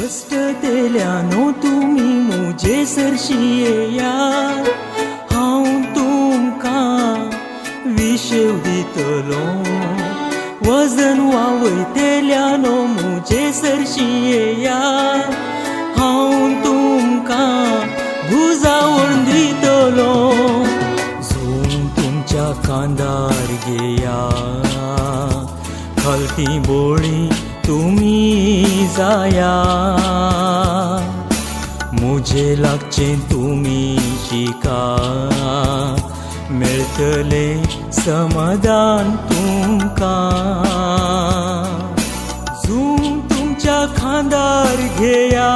कष्ट दिल्यानो तुमी मुजे सरशी येया हांव तुमकां विशेव दितलो वजन वावयतेल्यानो मुजे सरशी येया हांव तुमकां बुजावण दितलो झूम तुमच्या कांदार घेया खालती बोळी तुमी जाया मुझे लागचे तुमी शिका मेळटले समाधान तुमकां झूम तुमच्या खांदार घेया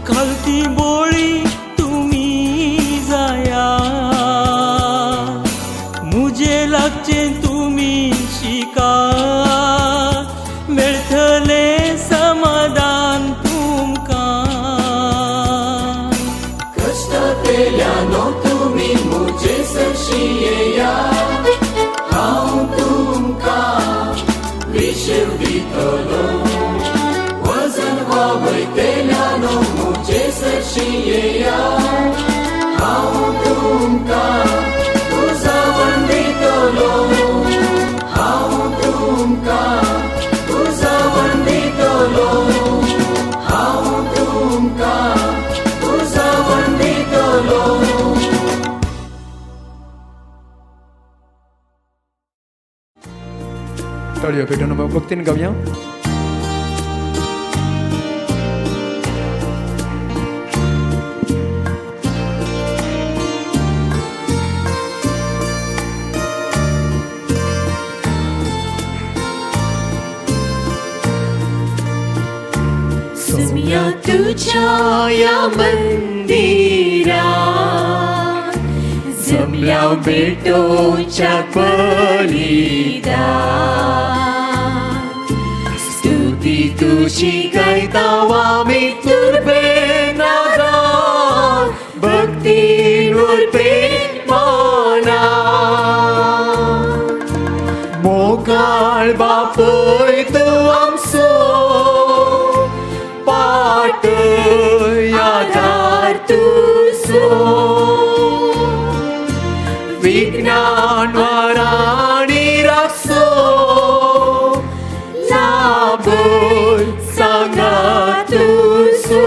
खालती बोळी तुमी जाया मुझे लागचे तुमी शिका मेळटले समाधान तुमकां कष्ट केल्यानो तुमी मुजे सरशी येया हांव तुमकां विशेव दितलो वजन वावयतेल्यानो मुजे सरशी येया हांव तुमकां बुजावण दितलो हांव तुमकां बुजावण दितलो हांव तुमकां बुजावण दितलो. ताळयो पेटून भक्तीन गावया. सोम्या तुझ्या या मंदिरात जमल्या भेटोच्या बलिदान स्तुती तुझी गायताव आमी तुर्बेनादान भक्तीन प्रेमाना मोगाळ बापय तू आमचो आधार तुझो विज्ञान वराणी रासो लाभय सांगा तुझो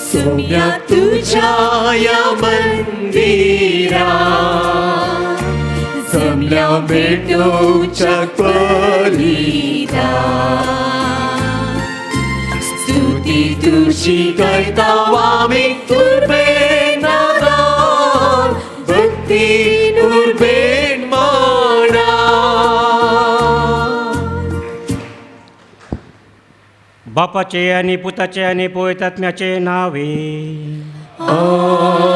सोम्या तुझ्या या मंदिरात जमल्या भेटोच्या बलिदान स्तुती तुझी गायताव आमी तुर्बेनादान भक्तीन उर्बेन माना. बापाचे आणि पुताचे आणि पवित्रात्म्याचे नावे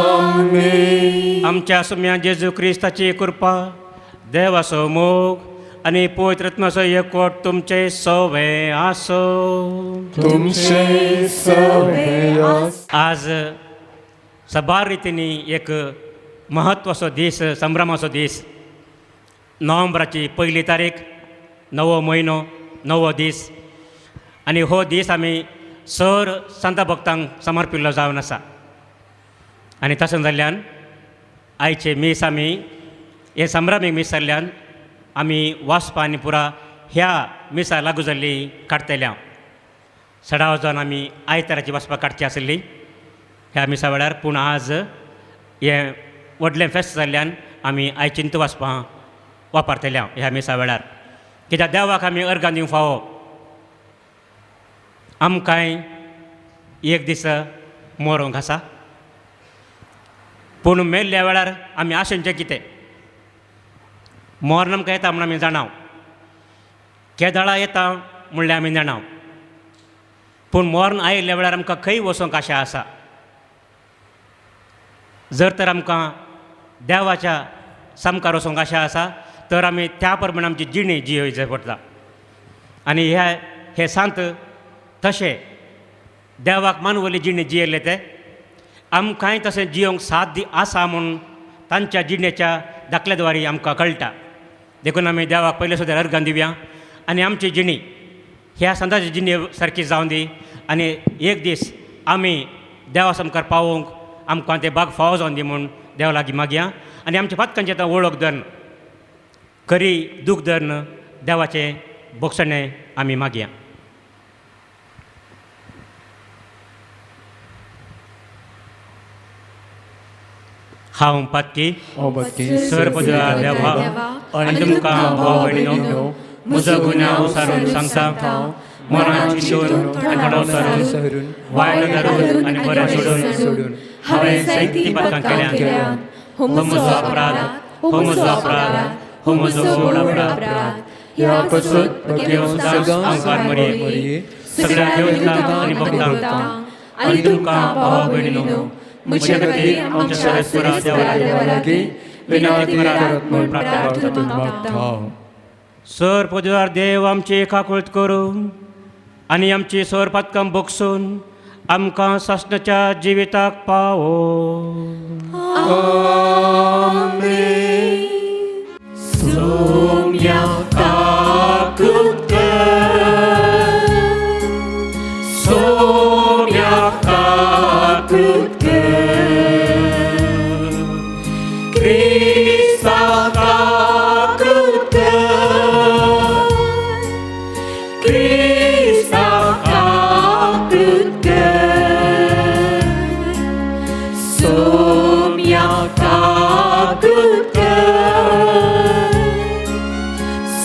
आमेन. आमच्या सुम्या जेजू क्रिस्ताची कृपा देवाचो मोग आणि पवित्रात्म्याचो एकवट तुमचे सवे आसो. तुमचे सवे आस. आज सबार रितीनी एक महत्वाचो दीस संभ्रमाचो दीस नोव्हेंबराची 1 तारीख 9वो म्हयनो 9वो दीस आनी हो दीस आमी सर संत भक्तांक समर्पिल्लो जावन आसा. आनी तशें जाल्ल्यान आयचे मीस आमी हे संभ्रमीक मीस जाल्ल्यान आमी वाचपा आनी पुरा ह्या मिसा लागू जाल्ली काडटल्या. सडाव जावन आमी आयताराची वाचपा काडची आसली ह्या मिसा वेळार पूण आज हे व्हडलें फेस्त जाल्ल्यान आमी आयचिंत वाचपां वापरतल्या ह्या मिसा वेळार कित्याक देवाक आमी अर्गां दिवंक फावो. आमकांय एक दीस मरूंक आसा पूण मेल्ल्या वेळार आमी आशेंचें कितें मरण आमकां येता म्हूण आमी जाणाव केदाळा येता म्हणल्यार आमी जाणाव पूण मरण आयिल्ल्या वेळार आमकां खंय वचूंक आशा आसा. जर तर आमकां देवाच्या समकार वचूंक आशा आसा तर आमी त्या प्रमाणे आमची जिणी जियोवची जाय पडटा. आनी हे सांत तशें देवाक मानवली जिणी जियेले ते आमकांय तशें जियोंक साध्य आसा म्हूण तांच्या जिणेच्या दाखल्याद्वारे आमकां कळटा. देखून आमी देवाक पयले सुद्दां अर्गां दिवया आनी आमची जिणी ह्या संदाची जिणे सारखी जावन दी आनी एक दीस आमी देवा समकार पावोवंक आमकां ते बाग फावो जावन दी म्हूण देवा लागीं मागया आनी आमच्या पातकांचे आतां वळख धरन खरी दूख धरन देवाचें बोगसणें आमी मागया. हांव पातकी सर्वपदार देवा आनी तुमकां भाव भयणीनो म्हजो गुन्यांव सारून सांगता मनात चिंतून आनी तोंडार सारून वायट धरून आनी बरें सोडून हांवें जायतीं पातकां केल्यात. हो म्हजो अपराध, हो म्हजो अपराध, हो म्हजो व्हड अपराध. ह्या पासून देव सदांच आमकां मरये सगळ्या देवतांक आनी भक्तांक आनी तुमकां भाव भयणीनो म्हजे खातीर आमच्या सर्वेस्परा देवा लागीं विनंती करात म्हूण प्रार्थना मागता. सर पदवीदार देव आमची काकूळट करून आनी आमची सर पातकां बोगसून आमकां सासणाच्या जिविताक पावो. सोम्या काकूळट कर, सोम्या काकूळट कर, क्रिस्ता काकूळट कर, क्रिस्ता काकूळट कर, सोम्या काकूळट कर,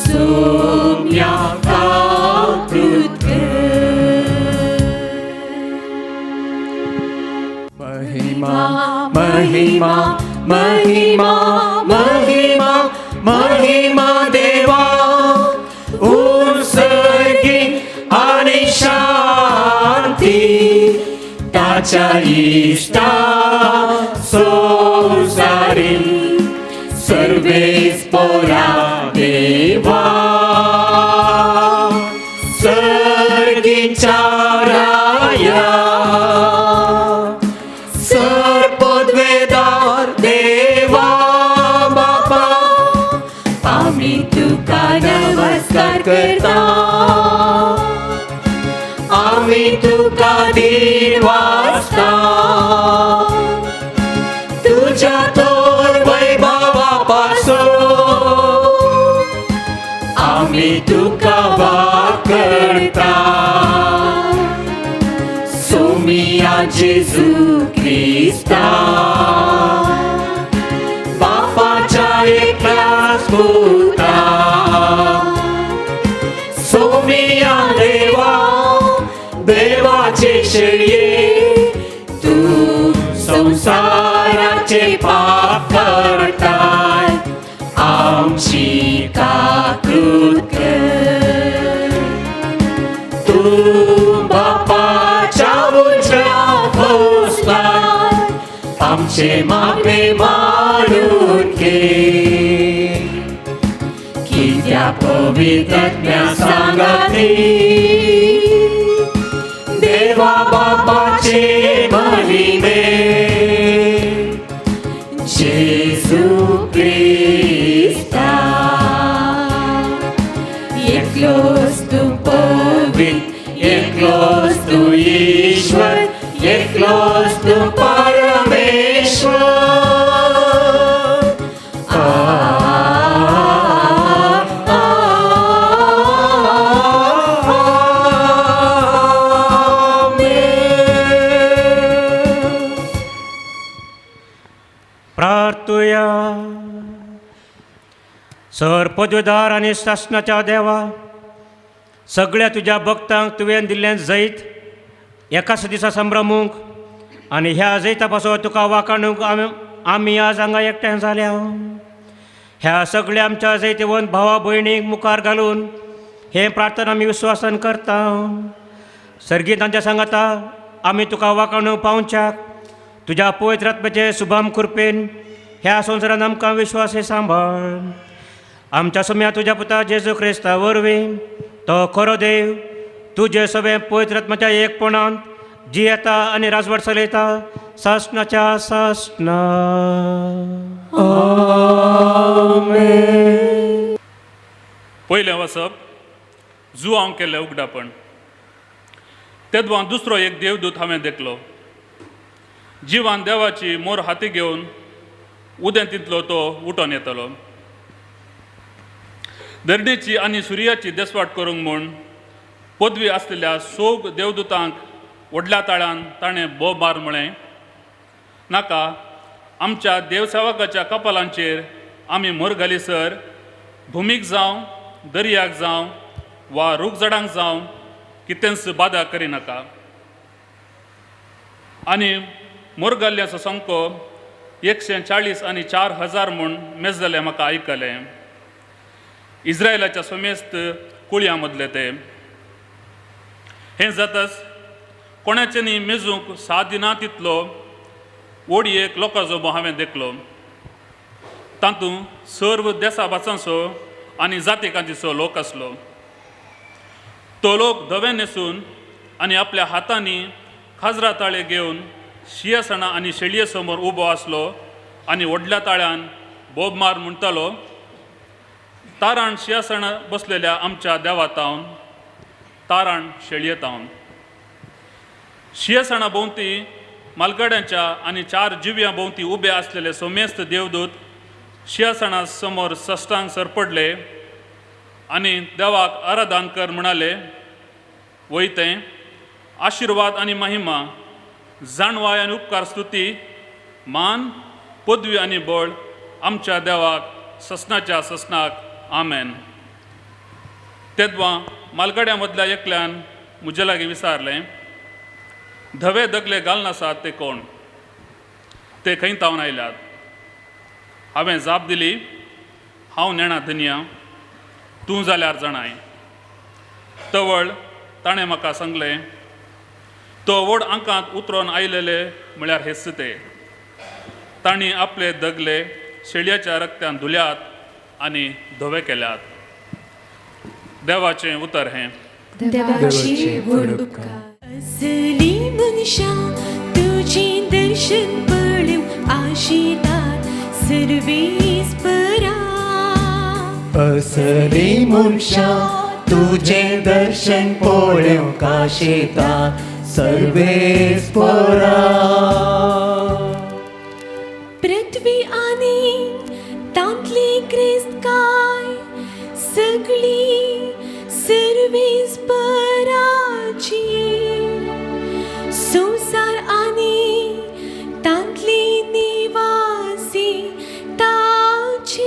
सोम्या काकूळट कर. महिमा महिमा महिमा महिमा महिमा देवा उत्सर्गी आणि शांती ताच्या इष्टा संसारी सर्वेस पोरा देवा सर्गीच्या राया सर पदवेदार देवा बापा आम्ही तुका नमस्कार करता आम्ही तुका दिन वाजता तुझ्या तोर वैभवा पासून आम्ही तुका वाकरता सोमिया जेजू क्रिस्ता बापाच्या एकल्याच पुता सोमिया देवा देवाचे शेळये तू संसाराचे पाप करताय आमची काकूळट कर तू बापाच्या उजव्या बसलाय आमचे मागे मारून घे कित्या पवित्रज्ञा सांगाती देवा बापाचे महिमे जेजू क्रिस्ता एकलोच तू पवित्र एकलोच तू ईश्वर एकलोच तू परमेश्वर प्रार्थुया. सर पदवीदार आनी शासनाच्या देवा सगळ्या तुज्या भक्तांक तुवें दिल्लें जैत एकाच दिसा संभ्रमूंक आनी ह्या जैता पासून तुका वाखाणूंक आमी आज हांगा एकठांय जाल्या. ह्या सगळ्या आमच्या जैतेवन भावा भयणीक मुखार घालून हे प्रार्थना आमी विश्वासान करता. सर्गीत तांच्या सांगाता आमी तुका वाखाणूंक पावच्याक तुज्या पवित्र आत्म्याचे शुभम कृपेन ह्या संवसारान आमकां विश्वास हे सांबाळ. आमच्या सम्या तुज्या पुता जेजू क्रिस्ता वरवीं तो खरो देव तुजे सगळे पवित्र आत्म्याच्या एकपणान जियेता आनी राजवट चलयता सासणाच्या सासणा. पयलें वचप जुवांक केल्लें उगडापण. तेदवां दुसरो एक देवदूत हांवें देखलो. जिवान देवाची मोर हाती घेवन उदेंतींतलो तो उठोन येतलो. धरणीची आनी सुर्याची देसवाट करूंक म्हूण पदवी आसलेल्या सोग देवदूतांक व्हडल्या ताळ्यान ताणें बोब मार म्हळें, नाका, आमच्या देवसेवकाच्या कपालांचेर आमी मोर घालीसर भुमीक जावं, दर्याक जावं वा रूखझाडांक जावं कितेंच बादा करिनाका. आनी मोर घाल्ल्याचो संको 140 आनी 4000 म्हूण मेजलें म्हाका आयकलें. इस्रायलाच्या समेस्त कुळयां मदले ते. हें जाताच कोणाचेनी मेजूंक सादिना तितलो ओडयेक लोकांचो हांवें देखलो. तातूंत सर्व देसाभासांचो आनी जातीकांचीचो लोक आसलो. तो लोक धवे न्हेसून आनी आपल्या हातांनी खाजरा ताळे घेवन शिंयासणां आनी शेळये समोर उबो आसलो आनी व्हडल्या ताळ्यान बोब मार म्हणटालो, ताराण शिंयासणां बसलेल्या आमच्या देवातावन, ताराण शेळयेतावन. शिंयासणां भोंवती मालगाड्यांच्या आनी 4 जिव्यां भोंवती उबे आसलेले सोमेस्त देवदूत शिंयासणां समोर सश्टांक सरपडले आनी देवाक आराधन कर म्हणाले, वयतें आशिर्वाद आनी महिमा, जाणवाय आनी उपकार स्तुती, मान, पदवी आनी बळ आमच्या देवाक ससनाच्या ससनाक आमेन. तेदवां मालगाड्या मदल्या एकल्यान म्हजे लागीं विचारलें, धवे दगले घालून आसात ते कोण? ते खंय तावन आयल्यात? हांवें जाप दिली, हांव नेणा धन्या, तूं जाल्यार जाणाय. तवळ ताणें म्हाका सांगलें, तो व्हड आंकांत उतरोन आयलेले म्हळ्यार हेस्स ते. तांणी आपले दगले शेळयाच्या रक्त्यान धुल्यात आनी धवे केल्यात. देवाचें उतर हें. देवाची व्हड उपकार. असली मनशा तुझी दर्शन पळोवन आशितात सर्वेस्परा. असली मनशा तुझे दर्शन पळोवंक आशितात सर्वेस्परा. पृथ्वी आनी तांतली क्रिस्तकाय सगळी सर्वेस्पराची. संसार आनी तांतली निवासी ताचीच.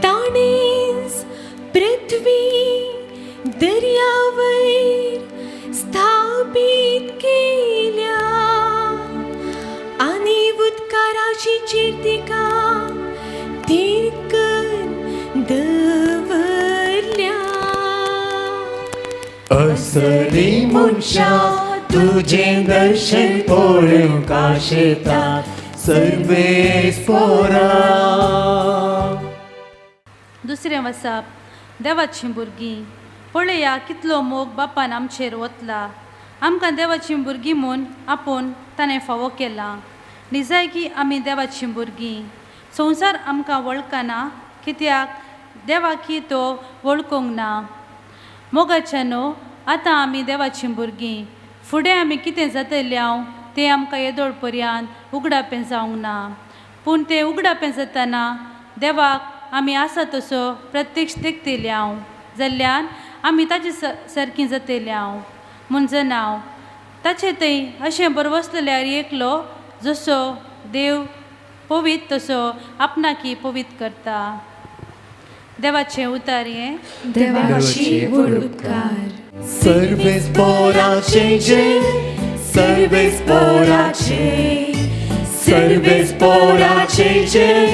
ताणेंच पृथ्वी दर्यावयर स्थापीत केल्या आनी उदकाराची चिर्तिका तिरकन दवरल्या. असली मनशा तुझे दर्शन पळोवंक आशितात सर्वेस्परा. दुसरें वचप. देवाचीं भुरगीं, पळया कितलो मोग बापान आमचेर वतला. आमकां देवाचीं भुरगीं म्हूण आपूण ताणें फावो केला. निजायकी आमी देवाचीं भुरगीं. संवसार आमकां वळखना, कित्याक देवाकी तो वळखूंक ना. मोगाच्या न्हू, आतां आमी देवाचीं भुरगीं. फुडें आमी कितें जातल्यांव तें आमकां येदोळ पर्यंत उगडापें जावंक ना. पूण तें उगडापें जातना देवाक आमी आसा तसो प्रत्यक्ष देखतल्यांव जाल्ल्यान आमी ताचे सारकीं जातल्यांव. म्हूण जनाव ताचे थंय अशें बरवसलेल्यार एकलो जसो देव पवित्र तसो आपणाकी पवित्र करता. देवाचें उतर हें. देवाची व्हड उपकार. सर्वेस्पराचे जय, सर्वेस्पराचे, सर्वेस्पराचे जय,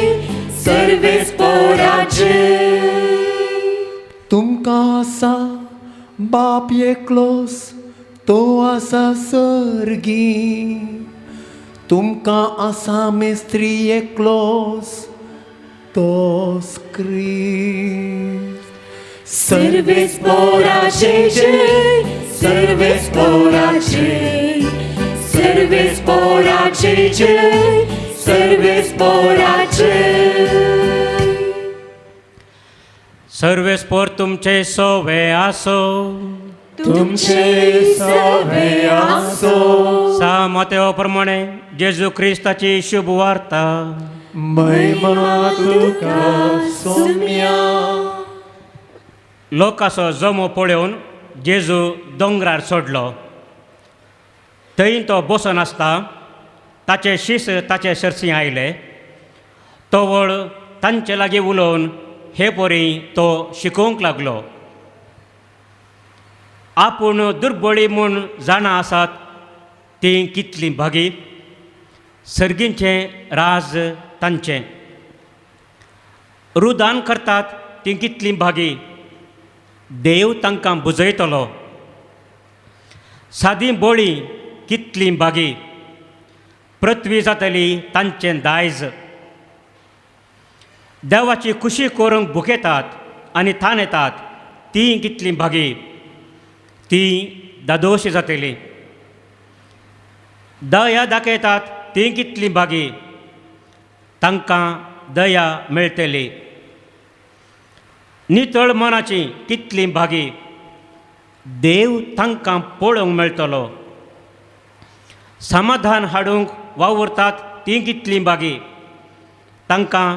सर्वेस्पराचे. तुमकां आसा बाप एकलोस, तो आसा सर्गी. तुमकां आसा मेस्त्री एकलोस, तोच क्रिस्त. सर्वेस्पराचे जय, सर्वेस्पराचे, सर्वेस्पराचे जय, सर्वेस्पराचे. सर्वेस्पोर तुमचे सोवे आसो तुमचे सवे आसो सा मातेओ प्रमाणे जेजू ख्रिस्ताची शुभ वार्ता महिमा तुका सोम्या. लोकांचो जमो पळोवन जेजू दोंगरार चडलो. थंय तो बसून आसता ताचे शीस ताचे सर्सी आयले. तो वळ तांचे लागीं उलोवन हे पोरी तो शिकोवंक लागलो. आपूण दुर्बळी म्हूण जाणां आसात तीं कितलीं भागी, सर्गींचें राज तांचें. रुदान करतात तीं कितलीं भागी, देव तांकां बुजयतलो. सादी बोळी कितलीं भागी, पृथ्वी जातली तांचें दायज. देवाची खुशी करूंक भुकेतात आनी थान येतात तीं कितलीं भागी, तीं दादोशी जातली. दया दाखयतात तीं कितलीं भागी, तांकां दया मेळटली. नितळ मनाची कितलीं भागी, देव तांकां पळोवंक मेळटलो. समाधान हाडूंक वावुरतात तीं कितलीं भागी, तांकां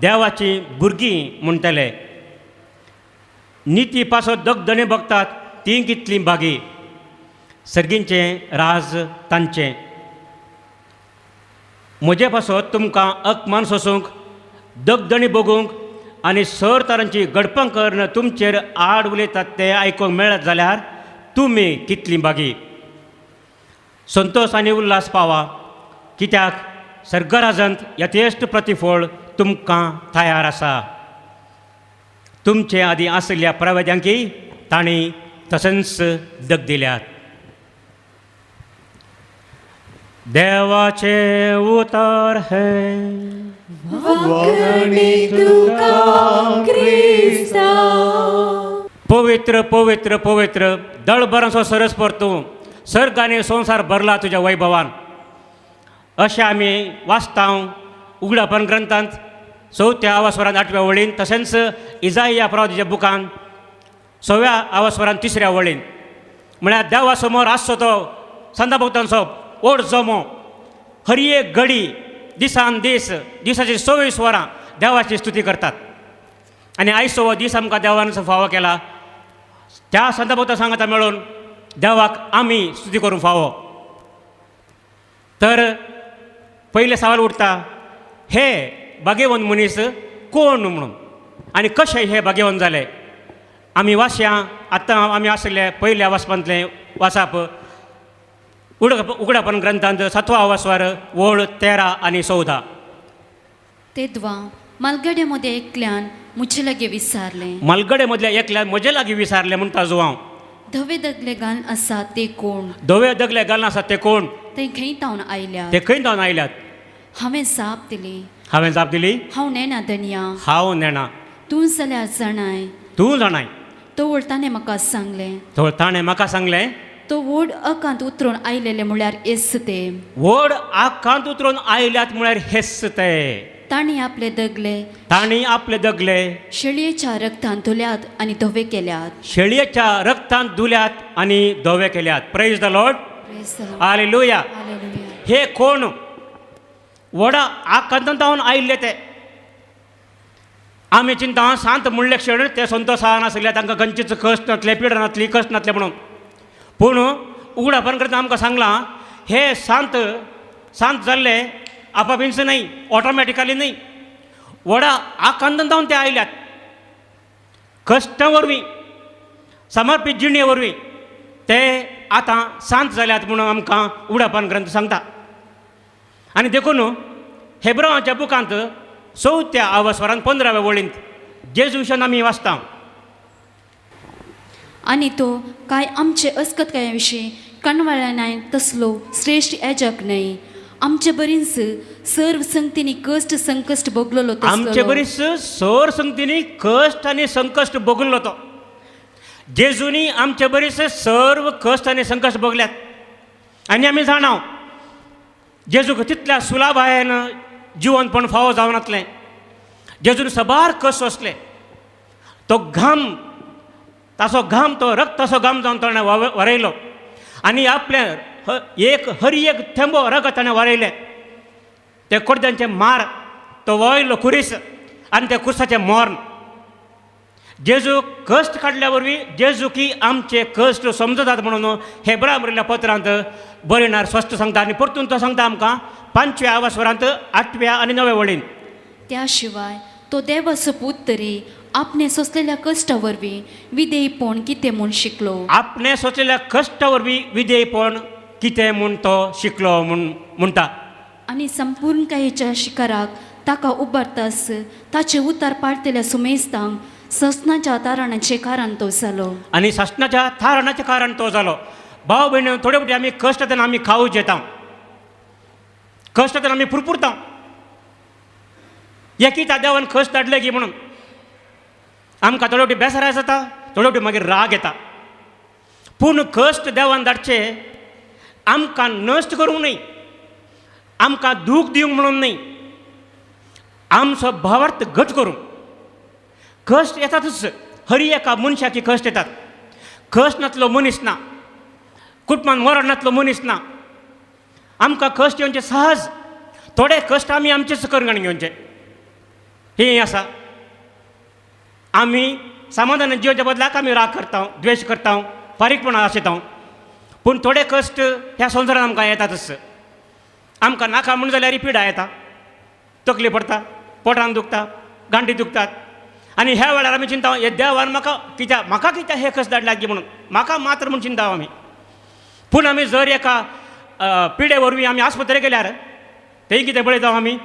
देवाची भुरगीं म्हणटले. निती पासो दगदणे बगतात तीं कितलीं भागी, सर्गींचें राज तांचें. म्हजे पासो तुमकां अपमान सोसूंक, दगदणी बगूंक आनी सर तरांची गडपंकर तुमचेर आड उलयतात ते आयकूंक मेळत जाल्यार तुमी कितलीं भागी. संतोश आनी उल्हास पावा, कित्याक सर्गराजंत यथेश्ट प्रतिफळ तुमकां तयार आसा. तुमचे आदीं आशिल्ल्या प्रवेद्यांकी तांणी तशेंच दग दिल्यात. देवाचे उतर हे वगणी तुका क्रिस्ता. पवित्र पवित्र पवित्र दळभरांचो सरस्पर तूं, सर्ग आनी संवसार भरला तुज्या वैभवान. अशें आमी वाचता उगडापण ग्रंथांत 4थ्या आवास्वरांत 8व्या वळीन, तशेंच इजाइया प्रवादीच्या बुकांत 6व्या आवास्वरांत 3ऱ्या वळीन. म्हळ्यार देवा समोर आसचो तो संताभक्तांचो ओड जमो हर एक घडी दिसान दीस दिसाची 24 वरां देवाची स्तुती करतात. आनी आयचो हो दीस आमकां देवान फावो केला. त्या संताभक्तां सांगाता मेळून देवाक आमी स्तुती करूंक फावो. तर पयले सवाल उठता, हे भाग्यवान मनीस कोण म्हणून आनी कशें हे भाग्यवान जाले. आमी वाचया आतां आमी आशिल्ले पयल्या वाचपांतलें वाचप उगडापण ग्रंथांत 7वा आवास्वर वळ 13 आनी 14. तेदवा मालगड्या मदें एकल्यान मुझे लागी विचारलें, मालगडे मदल्या एकल्यान म्हजे लागीं विचारलें म्हणटा जो हांव. धवे दगले घालन आसा ते कोण, धवे दगले घालना आसात ते कोण, ते खंय तावन आयल्यात. ते खंय जावन आयल्यात. हांवें जाप दिली, हांवें जाप दिली, हांव नेना धन्या, हांव नेना, तूं जाल्यार जाणाय. तूं जाणाय. तो वळताणे म्हाका सांगलें, थोड ताणें म्हाका सांगलें, तो व्हड अकांत उतरून आयलेले म्हळ्यार येस ते. व्हड आकांत उतरून आयल्यात म्हळ्यार हेस ते. तांणी आपले दगले तांणी आपले दगले शेळयेच्या रक्तान धुल्यात आनी धवे केल्यात. शेळयेच्या रक्तांत धुल्यात आनी धवे केल्यात. Praise the Lord. Praise the Lord. Hallelujah. Hallelujah. हे कोण व्हडा आकांतांत आयिल्ले ते. आमी चिंता सांत म्हणले क्षण ते संतोशान आशिल्ले, तांकां खंयचीच कश्ट नासले, पीड नासली, कश्ट नासले म्हणून. पूण उगडापण करता आमकां सांगलां हे सांत जाल्ले आपापींच न्हय, ऑटोमॅटिकली न्हय, व्हडा आकांतांत ते आयल्यात. कश्टा वरवीं समर्पीत जिणे वरवीं ते आतां सांत जाल्यात म्हणून आमकां उगडापण ग्रंथ सांगता. आनी देखून हेब्रोवाच्या बुकांत 4थ्या आवास्वरांत 15व्या वळींत जेजू विशयान आमी वाचता. आनी तो काय आमचे अस्कतकाया विशीं कणवळ्यानाय तसलो श्रेश्ठ याजक न्हय, आमचे बरींच सर्व संगतींनी कश्ट संकश्ट भोगलेलो आमचे बरीच सर संगतींनी कश्ट आनी संकश्ट भोगलो तो. जेजूनी आमचे बरीच सर्व कश्ट आनी संकश्ट भोगल्यात. आनी आमी जाणाव जेजूक तितल्या सुलाभायेन जिवनपण फावो जावन नासलें. जेजून सबार कश्ट आसले. तो घाम तासो घाम तो रक्त तसो घाम जावन ताणें वरयलो आनी आपल्या हरी एक थेंबो रगत ताणें वरयलें ते कोडद्यांचे मार तो वळयलो कुरीस आनी ते कुर्साचें मोर्न जेजू कश्ट काडल्या वरवीं जेजू की आमचे कश्ट समजतात म्हणून हेब्रा बरयल्ल्या पत्रांत बरयणार स्पश्ट सांगता आनी परतून तो सांगता आमकां 5व्या वासवरांत 8व्या आनी 9व्या वळीन त्या शिवाय तो देवाचो पूत तरी आपणे सोंसलेल्या कश्टा वरवीं विधेयपण कितें म्हूण शिकलो आपणे सोंसलेल्या कश्टा वरवीं विधेयपण कितें म्हूण तो शिकलो म्हूण म्हणटा आनी संपूर्णकायेच्या शिकाराक ताका उबारतास ताचे उतार पाडतल्या सुमेस्तांक ससनाच्या तारणाचे कारण तो जालो आनी ससनाच्या थारणाचें कारण तो जालो भाव भयण थोडे फावटी आमी कश्ट तेन्ना आमी खावूच येता कश्ट तेन्ना आमी पुरपुरता एकीच देवान कश्ट धाडले की म्हणून आमकां थोडे फावटी बेसाराय जाता थोडे फावटी मागीर राग येता पूण कश्ट देवान धाडचे आमकां नश्ट करूंक न्ही आमकां दूख दिवंक म्हणून न्ही आमचो भावार्थ घट करूंक कश्ट येतातच हर एका मनशाची कश्ट येतात कश्ट नातलो मनीस ना कुटुंबान मरण नातलो मनीस ना आमकां कश्ट येवचे सहज थोडे कश्ट आमी आमचेच करंगण घेवचे हे आसा आमी समाधान जिवच्या बदलाक आमी राग करता द्वेश करता फारीकपणां आसयता पूण थोडे कश्ट ह्या संवसारांत आमकां येतातच आमकां नाका म्हूण जाल्यार पिडा येता तकली पडटा पोटान दुखता गांठी दुखतात आनी ह्या वेळार आमी चिंता हे देवान म्हाका कित्याक हे कश्ट धाडल्यात की म्हणून म्हाका मात्र म्हूण चिंता आमी पूण आमी जर एका पिडे वरवीं आमी आस्पत्रेक गेल्यार थंय कितें पळयता आमी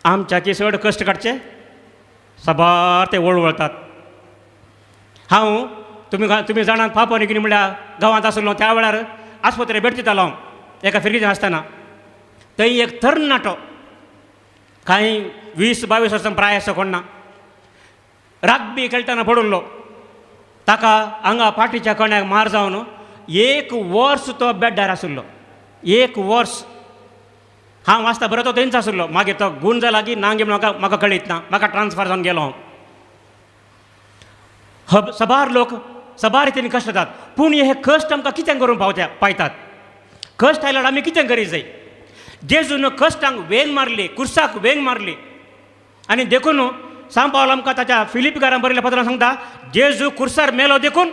आमच्या चड कश्ट काडचे सबार ते वळवळतात हांव तुमी जाणात पापनी कितें म्हणल्यार गांवांत आसलो त्या वेळार आस्पत्रे भेट दितालो हांव एका फिरकेचें आसतना थंय एक तरणाटो कांय 20-22 वर्सां प्राय असो कोण ना राग्बी खेळटाना पडुल्लो ताका हांगा पाठीच्या कण्याक मार जावन 1 वर्स तो बेड्डार आशिल्लो 1 वर्स हांव वाचता बरो तो थंयच आशिल्लो मागीर तो गूण जाला की ना गे म्हाका कळीत ना म्हाका ट्रान्सफर जावन गेलो हांव सबार लोक सबार रितीन कश्ट जातात पूण हे कश्ट आमकां कितें करून पावतात कश्ट आयल्यार आमी कितें करीत जाय जेजून कश्टांक वेंग मारली कुर्साक वेंग मारली आनी देखून सांग पावलो आमकां ताच्या फिलिपिकारांत बरयल्ल्या पत्रांत सांगता जेजू कुर्सार मेलो देखून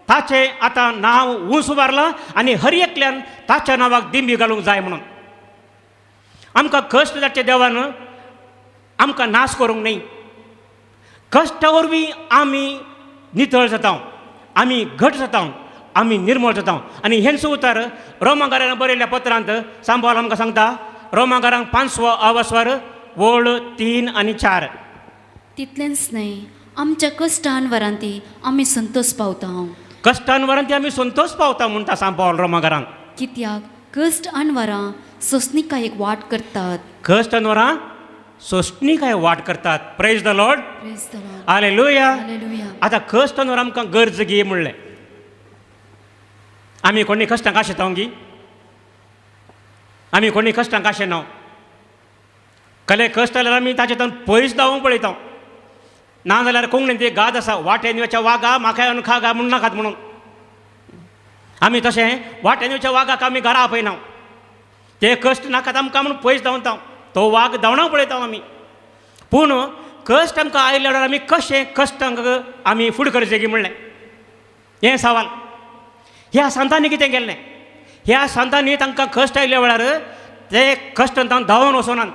ताचें आतां नांव उंच उबारलां आनी हर एकल्यान ताच्या नांवाक दिंबी घालूंक जाय म्हणून आमकां कश्ट धाडचे देवान आमकां नाश करूंक न्ही कश्टा वरवीं आमी नितळ जाता आमी घट जाता आमी निर्मळ जाता आनी हेंच उतर रोमाकारांत बरयल्ल्या पत्रांत सांबाळ आमकां सांगता रोमाकारांक 5वो आवास्वार वळ 3 आनी 4 तितलेंच न्हय आमच्या कश्टान वरांती आमी संतोश पावता कश्टान वरांती आमी संतोश पावता म्हणटा सांबाळ रोमाकारांक कित्याक कश्ट आनी वरां सोंसणीकायेक वाट करतात कश्ट आनी वरां सोंसणीकाय वाट करतात praise the Lord praise the Lord hallelujah hallelujah आतां कश्ट आनी वरां आमकां गरज घे म्हणलें आमी कोणी कश्टांक आशेता गी आमी कोणी कश्टांक आशेना कले कश्ट जाल्यार आमी ताचे तन पयस धांवूंक पळयता ना जाल्यार कोंकणीन ती गाद आसा वाटेन येवच्या वागा म्हाका येवन खागा म्हूण नाकात म्हणून आमी तशें वाटेन येवच्या वागाक आमी घरा आपयना ते कश्ट नाकात आमकां म्हणून पयस धांवता तो वाग धांवना पळयता आमी पूण कश्ट आमकां आयल्यार आमी कशें कश्टांक आमी फुडें करचें गी म्हणलें हें सवाल ह्या संतांनी कितें केल्लें ह्या संतांनी तांकां कश्ट आयल्या वेळार ते कश्ट तांकां धांवून वचनात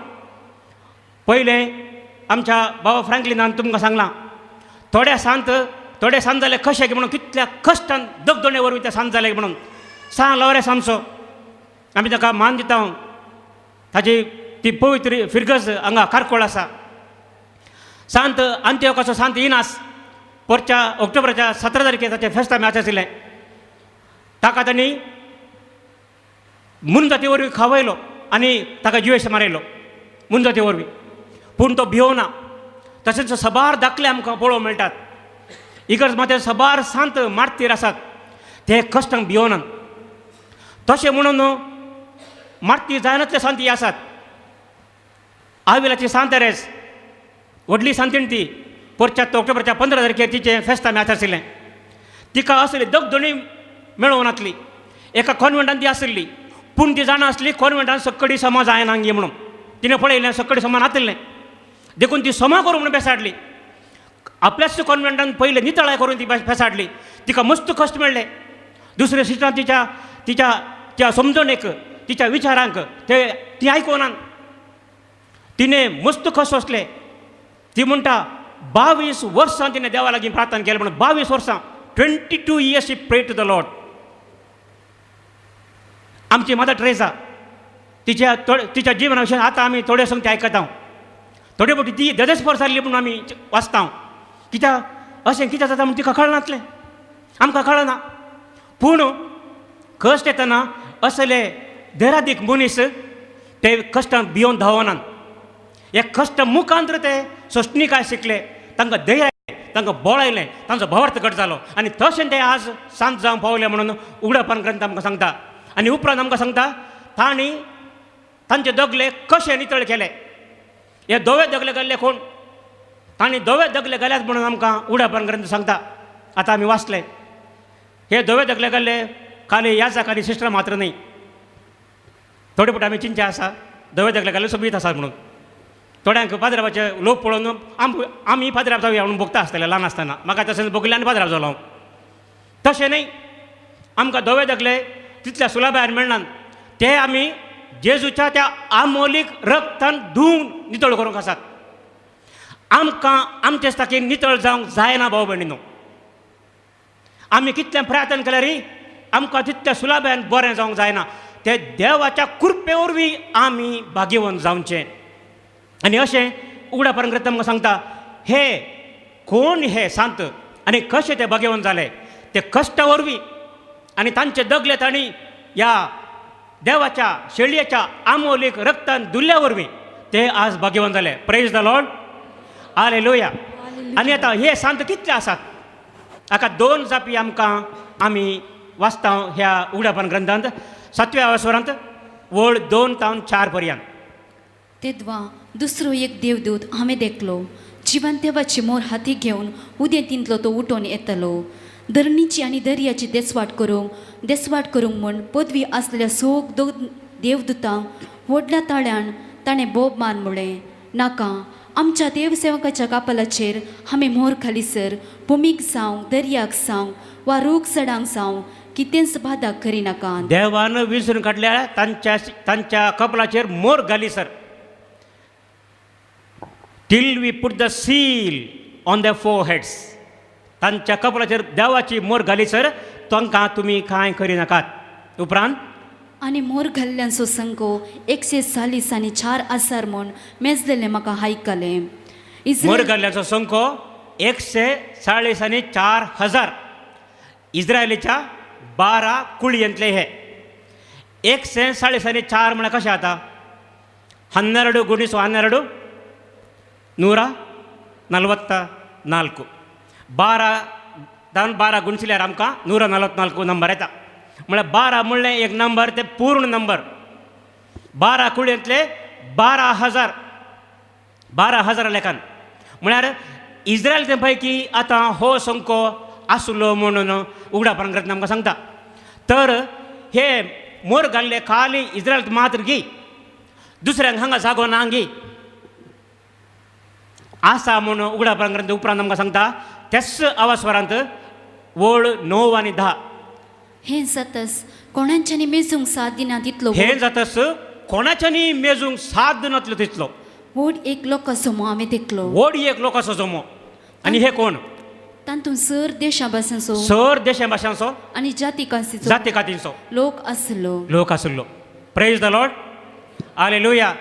पयलें आमच्या बाबा फ्रँकलिनान तुमकां सांगलां थोडे सांत जाले कशे की म्हणून कितल्या कश्टान दगदणे वरवीं ते सांत जाले म्हणून सांग लवरे सामसो आमी ताका मान दिता ताची ती पवित्र फिरगज हांगा कारकोळ आसा सांत अंत्योकाचो सांत इनास परच्या ऑक्टोबराच्या 17 तारखेक ताचें फेस्त आमी आचयताले ताका तांणी मुनजाती वरवीं खावयलो आनी ताका जुयेश मारयलो मुनजाती वरवीं पूण तो भिवना तशेंच सबार दाखले आमकां पळोवंक मेळटात इगर्ज माते सबार सांत मार्तीर आसात ते कश्टांक भिवनात तशें म्हणून मार्ती जायनातले सांती आसात आविलाची सांत तेरेस व्हडली सांतीण ती पोरच्या ऑक्टोबरच्या 15 तारखेर तिचें फेस्त आमी आशिल्लें. तिका असली दोगदोणी मेळोवन आसली. एका कॉन्व्हेंटान ती आसली, पूण ती जाणा आसली कॉन्व्हेंटान सक्कडी समा जायना गे म्हणून. तिणें पळयलें सक्कडी समान आसलें देखून ती समा करूं म्हणून बेसाडली. आपल्याच कॉन्व्हेंटान पयलें नितळाय करून ती बेसाडली. तिका मस्त कश्ट मेळ्ळे. दुसऱ्या सिस्टरान तिच्या समजणेक, तिच्या विचारांक ती आयकोनान. तिणें मस्त कश्ट सोंसले. ती म्हणटा 22 वर्सां तिणें देवा लागीं प्रार्थना केलें म्हणून. 22 वर्सां 22 years शी प्रे टू द लॉर्ड. आमची मदर ट्रेसा तिच्या जिवना विशयी आतां आमी थोडे संगती आयकता. थोडे फावटी ती देदेस्पर जाल्ली म्हणून आमी वाचता. कित्याक अशें कित्याक जाता म्हणून तिका कळनातलें, आमकां कळना. पूण कश्ट येतना असले देरादीक मनीस ते कश्टांत भियोन धांवनात. हे कश्ट मुखांतर ते सोंसणीकाय शिकले, तांकां धैर्य आयलें, तांकां बळ आयलें, तांचो भावार्थ घट जालो. आनी तशें ते आज सांत जावंक पावले म्हणून उगडापण ग्रंथ आमकां सांगता. आनी उपरांत आमकां सांगता तांणी तांचे दोगले कशे नितळ केले. हे दोवे दोगले गेल्ले कोण? तांणी दोवे दोगले गेल्यात म्हणून आमकां उगडापण ग्रंथ सांगता. आतां आमी वाचले. हे दोवे दोगले गेल्ले खाली याजक आनी सिस्टर मात्र न्ही. थोडे फावटी आमी चिंचे आसा दोवे दोगले गेल्ले सोबीत आसात म्हणून. थोड्यांक पाद्रावाचे लोक पळोवन आमी पाद्राव जावया म्हणून भोगता आसतले ल्हान आसतना. म्हाका तशें भोगलें आनी पाद्राव जालो हांव. तशें न्ही, आमकां दोवे दोगले तितल्या सुलभान मेळनात. ते आमी जेजूच्या त्या आमोलीक रक्तान धुवन नितळ करूंक आसात. आमकां आमचे ताकी नितळ जावंक जायना भाव भयणीनो. आमी कितलें प्रार्थना केल्यारय आमकां तितल्या सुलभान बरें जावंक जायना. ते देवाच्या कृपे वरवीं आमी भाग्यवान जावचें. आनी अशें उगडापण ग्रंथ आमकां सांगता हे कोण हे सांत आनी कशें ते भाग्यवान जाले. ते कश्टा वरवीं आनी तांचे दगले तांणी ह्या देवाच्या शेळयेच्या आमोलीक रक्तान धुल्ल्या वरवीं ते आज भाग्यवान जाले. Praise the Lord, hallelujah. आनी आतां हे सांत कितले आसात? हाका 2 जापी आमकां आमी वाचता ह्या उगडापण ग्रंथांत 7व्या वासवरांत वळ 2 तावन 4 पर्यंत. तेदवा दुसरो एक देवदूत हांवें देखलो. जिवन देवाची मोर हाती घेवन उदेंतींतलो तो उठोन येतलो. धरणीची आनी दर्याची देसवाट करूंक म्हूण पदवी आसलेल्या सोग देवदूतांक व्हडल्या ताळ्यान ताणें बोब मान म्हळें, नाका आमच्या देवसेवकाच्या कापलाचेर हांवें मोर घालीसर भुमीक जावं, दर्याक जावं वा रूख सडांक जावं कितेंच बादाक करिनाका. देवान विसरून काडल्या तांच्या कपलाचेर मोर घालीसर. Till we put the seal on the foreheads. तांच्या कपलाचेर देवाची मोर घालीसर तांकां तुमी कांय करिनाकात. उपरांत आनी मोर घाल्ल्यांचो संको 140 आनी 4 आसार म्हूण मेजलेलें म्हाका आयकलें. मोर घाल्ल्यांचो संको 140 आनी 4,000. इस्रायलीच्या 12 कुळयेंतले हे 140 आनी 4 म्हळ्यार कशें जाता? 12 गुणिसो 12 144. 12 गुणिल्यार आमकां 144 नंबर येता. म्हळ्यार 12 म्हणलें एक नंबर ते पूर्ण नंबर. 12 कुळयेंतले 12,000. 12,000 लेखान म्हळ्यार इस्रायल पैकी आतां हो संको आसलो म्हणून उगडापण ग्रंथ आमकां सांगता. तर हे मोर घाल्ले खाली इस्रायल मात्र गी, दुसऱ्यांक हांगा जागो ना गी आसा म्हणून उगडापण ग्रंथ उपरांत आमकां सांगता. तेच आवास्वरांत वळ 9 आनी 10. हें जातस कोणाच्यानी मेजूंक साथ दिना तितलो. हें जातस कोणाच्यानी मेजूंक साथ दिनातलो तितलो. व्हड एक लोकांचो मो हांवें देखलो. व्हड एक लोकांचो जमो. आनी हे कोण? तातूंत सर देशां भासांचो, सर देशा भाशांचो आनी जाती खातीरचो लोक आसलो. Praise the Lord, hallelujah.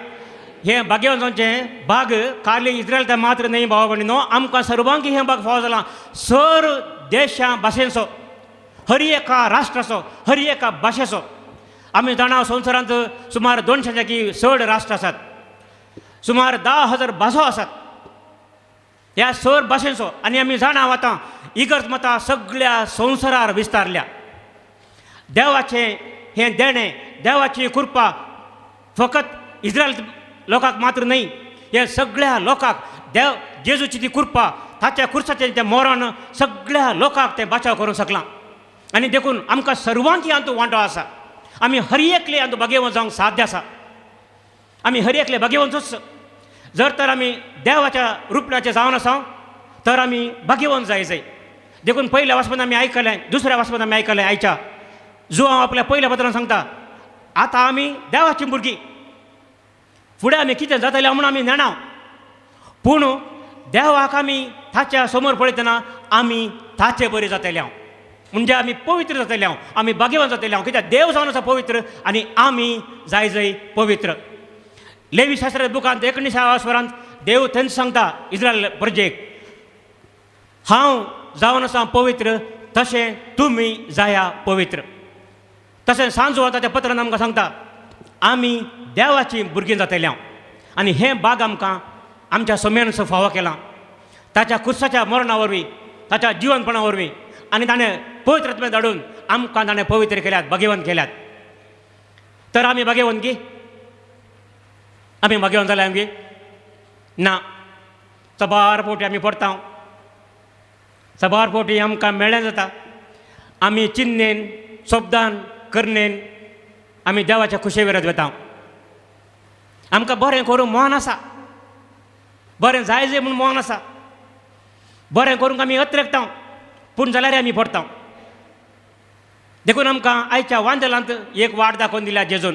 हे भाग्यवान जावचें भाग खाली इस्रायल मात्र न्ही भाव भयणीनो, आमकां सर्वांकी हें भाग फावो जाला. सर देशा भाशेचो, हर एका राष्ट्राचो, हर एका भाशेचो. आमी जाणा संवसारांत सुमार 200 चड राष्ट्र आसात. सुमार 10,000 भासो आसात ह्या सर भाशेचो. आनी आमी जाणा आतां इगर्ज मतां सगळ्या संवसारार विस्तारल्या. देवाचें हें देणें, देवाची कृपा फकत इस्रायल लोकांक मात्र न्ही, हे सगळ्या लोकांक जेजूची ती कृपा ताच्या कुर्साचें तें मरण सगळ्या लोकांक तें बचाव करूंक शकलां आनी देखून आमकां सर्वांकी हातूंत वांटो आसा आमी हर एकले हातूंत भाग्यवान जावंक साध्य आसा आमी हर एकले भाग्यवानूच जर तर आमी देवाच्या रुपणाचे जावन आसा तर आमी भाग्यवान जाय देखून पयल्या वाचपान आमी आयकलें दुसऱ्या वाचपान आमी आयकलें आयच्या जो हांव आपल्या पयल्या पत्रान सांगता आतां आमी देवाची भुरगीं फुडें आमी कितें जातलें म्हणून आमी नेणाव पूण देवाक आमी ताच्या समोर पळयतना आमी ताचे बरें जातले हांव म्हणजे आमी पवित्र जातले हांव आमी भाग्यवान जातले हांव कित्याक देव जावन आसा पवित्र आनी आमी जाय पवित्र लेवी शास्त्राच्या बुकांत 19व्या वरांत देव थंय सांगता इस्रायल प्रजेक हांव जावन आसा पवित्र तशें तुमी जाया पवित्र तशें सांजो वता त्या पत्रान आमकां सांगता आमी देवाची भुरगीं जातले हांव आनी हें भाग आमकां आमच्या सम्यान फावो केलां ताच्या कुर्साच्या मरणा वरवीं ताच्या जिवनपणा वरवीं आनी ताणें पवित्रत्वें धाडून आमकां ताणें पवित्र केल्यात भाग्यवान केल्यात तर आमी भाग्यवानकी आमी भाग्यवान जाले आमगे ना सबार फावटी आमी पडटा सबार फावटी आमकां मेळ्ळें जाता आमी चिन्नेन शब्दान करनेन आमी देवाच्या खुशे विरोध वता आमकां बरें करूंक मन आसा बरें जाय म्हूण मन आसा बरें करूंक आमी अत्रेकता पूण जाल्यार आमी पडटा देखून आमकां आयच्या वांदलांत एक वाट दाखोवन दिल्या जेजून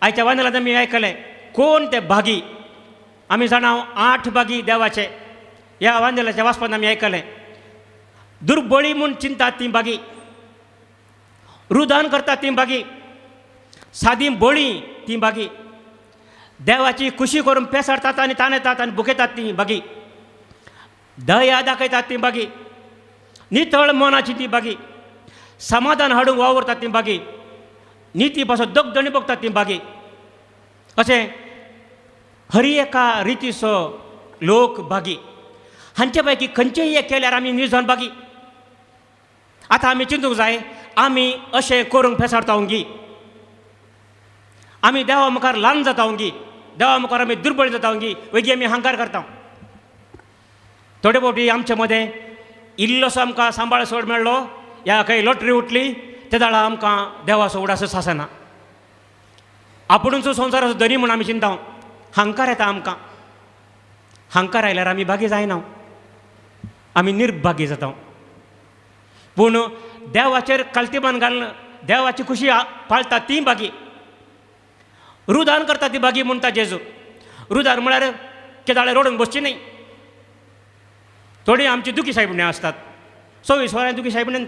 आयच्या वांदलांत आमी आयकलें कोण ते भागी आमी जाणाव 8 भागी देवाचे ह्या वांदलाच्या वाचपान आमी आयकलें दुर्बळी म्हूण चिंतात ती भागी रुदान करतात ती भागी सादी बळी ती भागी देवाची खुशी करून पेसाडतात आनी ताणयतात आनी बुकयतात ती भागी दया दाखयतात ती भागी नितळ मनाची ती भागी समाधान हाडूंक वावरतात ती भागी निती पासून दगदणी बगतात ती भागी अशें हर एका रितीचो लोक भागी हांचे पैकी खंयचेय एक केल्यार आमी निर्धन भागी आतां आमी चिंतूंक जाय आमी अशें करूंक फेसाडता गी आमी देवा मुखार ल्हान जाता गी देवा मुखार आमी दुर्बळ जाता गी वेगी आमी अहंकार करता थोडे फावटी आमचे मदें इल्लोसो आमकां सांबाळ सोड मेळ्ळो या खंय लॉटरी उठली ते दाडा आमकां देवाचो उडास सासना आपुणूच संवसाराचो धनी म्हूण आमी चिंता हंकार येता आमकां हंकार आयल्यार आमी भागी जायना आमी निर्भागी जाता पूण देवाचेर काल्तिमान घालून देवाची खुशी पाळटा ती भागी रुदान करता ती भागी म्हणटा जेजू रुदान म्हळ्यार केदाळे रोडून बसची न्ही थोडी आमची दुखी सायबणी असतात 24 वरां दुखी सायबणीन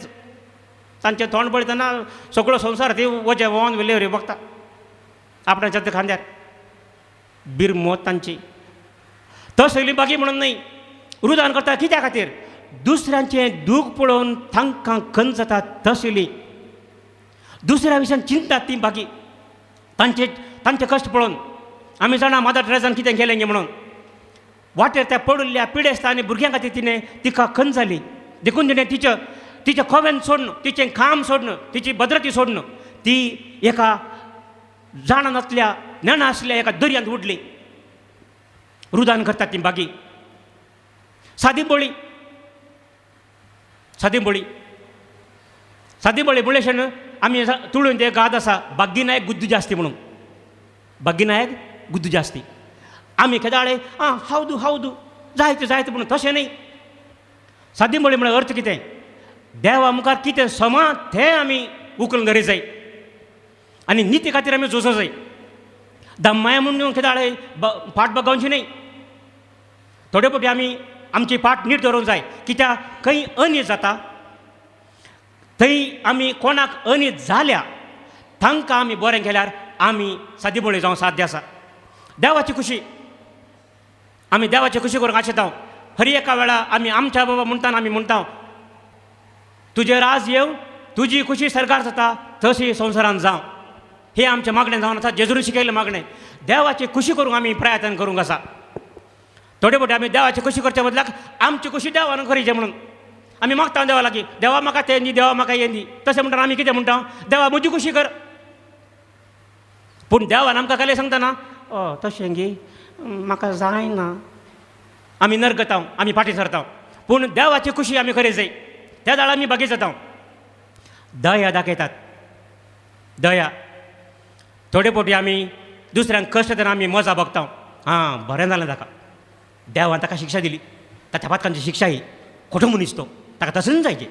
तांचें तोंड पळयतना सगळो संवसार ती वजे वोन वेलेवरी बघता आपणाच्या खांद्यार बिरमोत तांची तसली बागी म्हणून न्ही रुदान करता कित्या खातीर दुसऱ्यांचें दूख पळोवन तांकां खंत जाता तसली दुसऱ्या विशयान चिंतात ती बागी तांचे कश्ट पळोवन आमी जाणा मदर ट्रेजान कितें केलें गे म्हणून वाटेर त्या पडुल्ल्या पिडेस्त आनी भुरग्यां खातीर तिणें तिका खंत जाली देखून तिणें तिच्या खोव्यान सोडन तिचें काम सोडन तिची भद्रती सोडन ती एका जाणा नासल्या नेणा आसल्या एका दर्यांत उडली रुदान करतात ती बागी सादी बळी बुळेशन आमी तुळून ते गाद आसा बाग्गी नायक गुद्दू जास्ती म्हणून बाग्गी नायक गुद्दू जास्ती आमी केदाळे हावदू जायते म्हणून तशें न्ही सादी बळी म्हळ्यार अर्थ कितें देवा मुखार कितें समा तें आमी उखलून धरी जाय आनी निती खातीर आमी झोजो जाय दम्माय म्हणून केदाळे फाट बगावची न्ही थोडे फावटी आमी आमची फाट नीट धरूंक जाय कित्याक खंय अनीत जाता थंय आमी कोणाक अनीत जाल्या तांकां आमी बरें केल्यार आमी सादी बळी जावं साध्य आसा देवाची खुशी आमी देवाची खुशी करूंक आशेता हर एका वेळा आमी आमच्या बाबा म्हणटाना आमी म्हणटा तुजेर राज येव तुजी खुशी सरकार जाता तशी संवसारांत जावं हें आमचें मागणें जावन आसा जेजून शिकयलें मागणें देवाची खुशी करूंक आमी प्रयत्न करूंक आसा थोडे फावटी आमी देवाची खुशी करच्या बदलाक आमची खुशी देवान करीचे म्हणून आमी मागता देवा लागीं देवा म्हाका तें दी देवा म्हाका हें दी तशें म्हणटा आमी कितें म्हणटा देवा म्हजी खुशी कर पूण देवान आमकां काले सांगतना तशें गी म्हाका जायना आमी नरगता आमी फाटीं सरता पूण देवाची खुशी आमी खरी जाय. त्या दाळा आमी बाकी जाता दया दाखयतात. दया थोडे पोटी आमी दुसऱ्यांक कश्ट तेन्ना आमी मजा बगता. हां बरें जालें ताका, देवान ताका शिक्षा दिली. ताच्या पातकांची शिक्षा ही खोटो मनीस तो, ताका तसंच जायचें.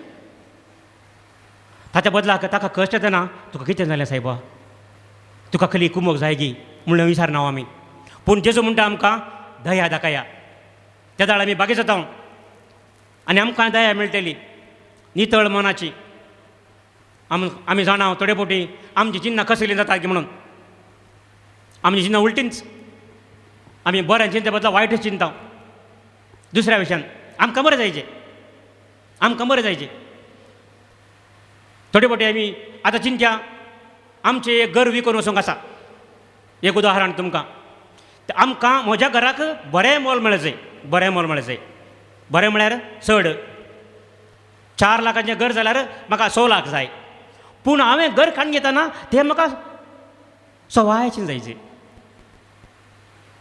ताच्या बदलाक ताका कश्ट येतना तुका कितें जालें सायबा, तुका खली कुमक जाय गी म्हणून विचारना आमी. पूण जेजू म्हणटा आमकां दया दाखया. त्या दाळ आमी बागी जाता आनी आमकां दया मेळटली नितळ मनाची. आमी जाणा थोडे पोटी आमची चिन्नां कसली जातात की म्हणून आमची चिन्नां उलटींच. आमी बऱ्या चिंते बदला वायटच चिंता दुसऱ्या विशयान. आमकां बरें जायचें, आमकां बरें जायचें. थोडे पोटी आमी आतां चिंत्या आमचें एक घर विकून वचूंक आसा. एक उदाहरण तुमकां. आमकां म्हज्या घराक बरें मोल मेळ्ळें जाय. बरें मोल मेळ्ळें जाय. बरें म्हळ्यार चड 4 लाखाचें घर जाल्यार म्हाका 6 लाख जाय. पूण हांवें घर काडून घेतना तें म्हाका सवायचें जायचें.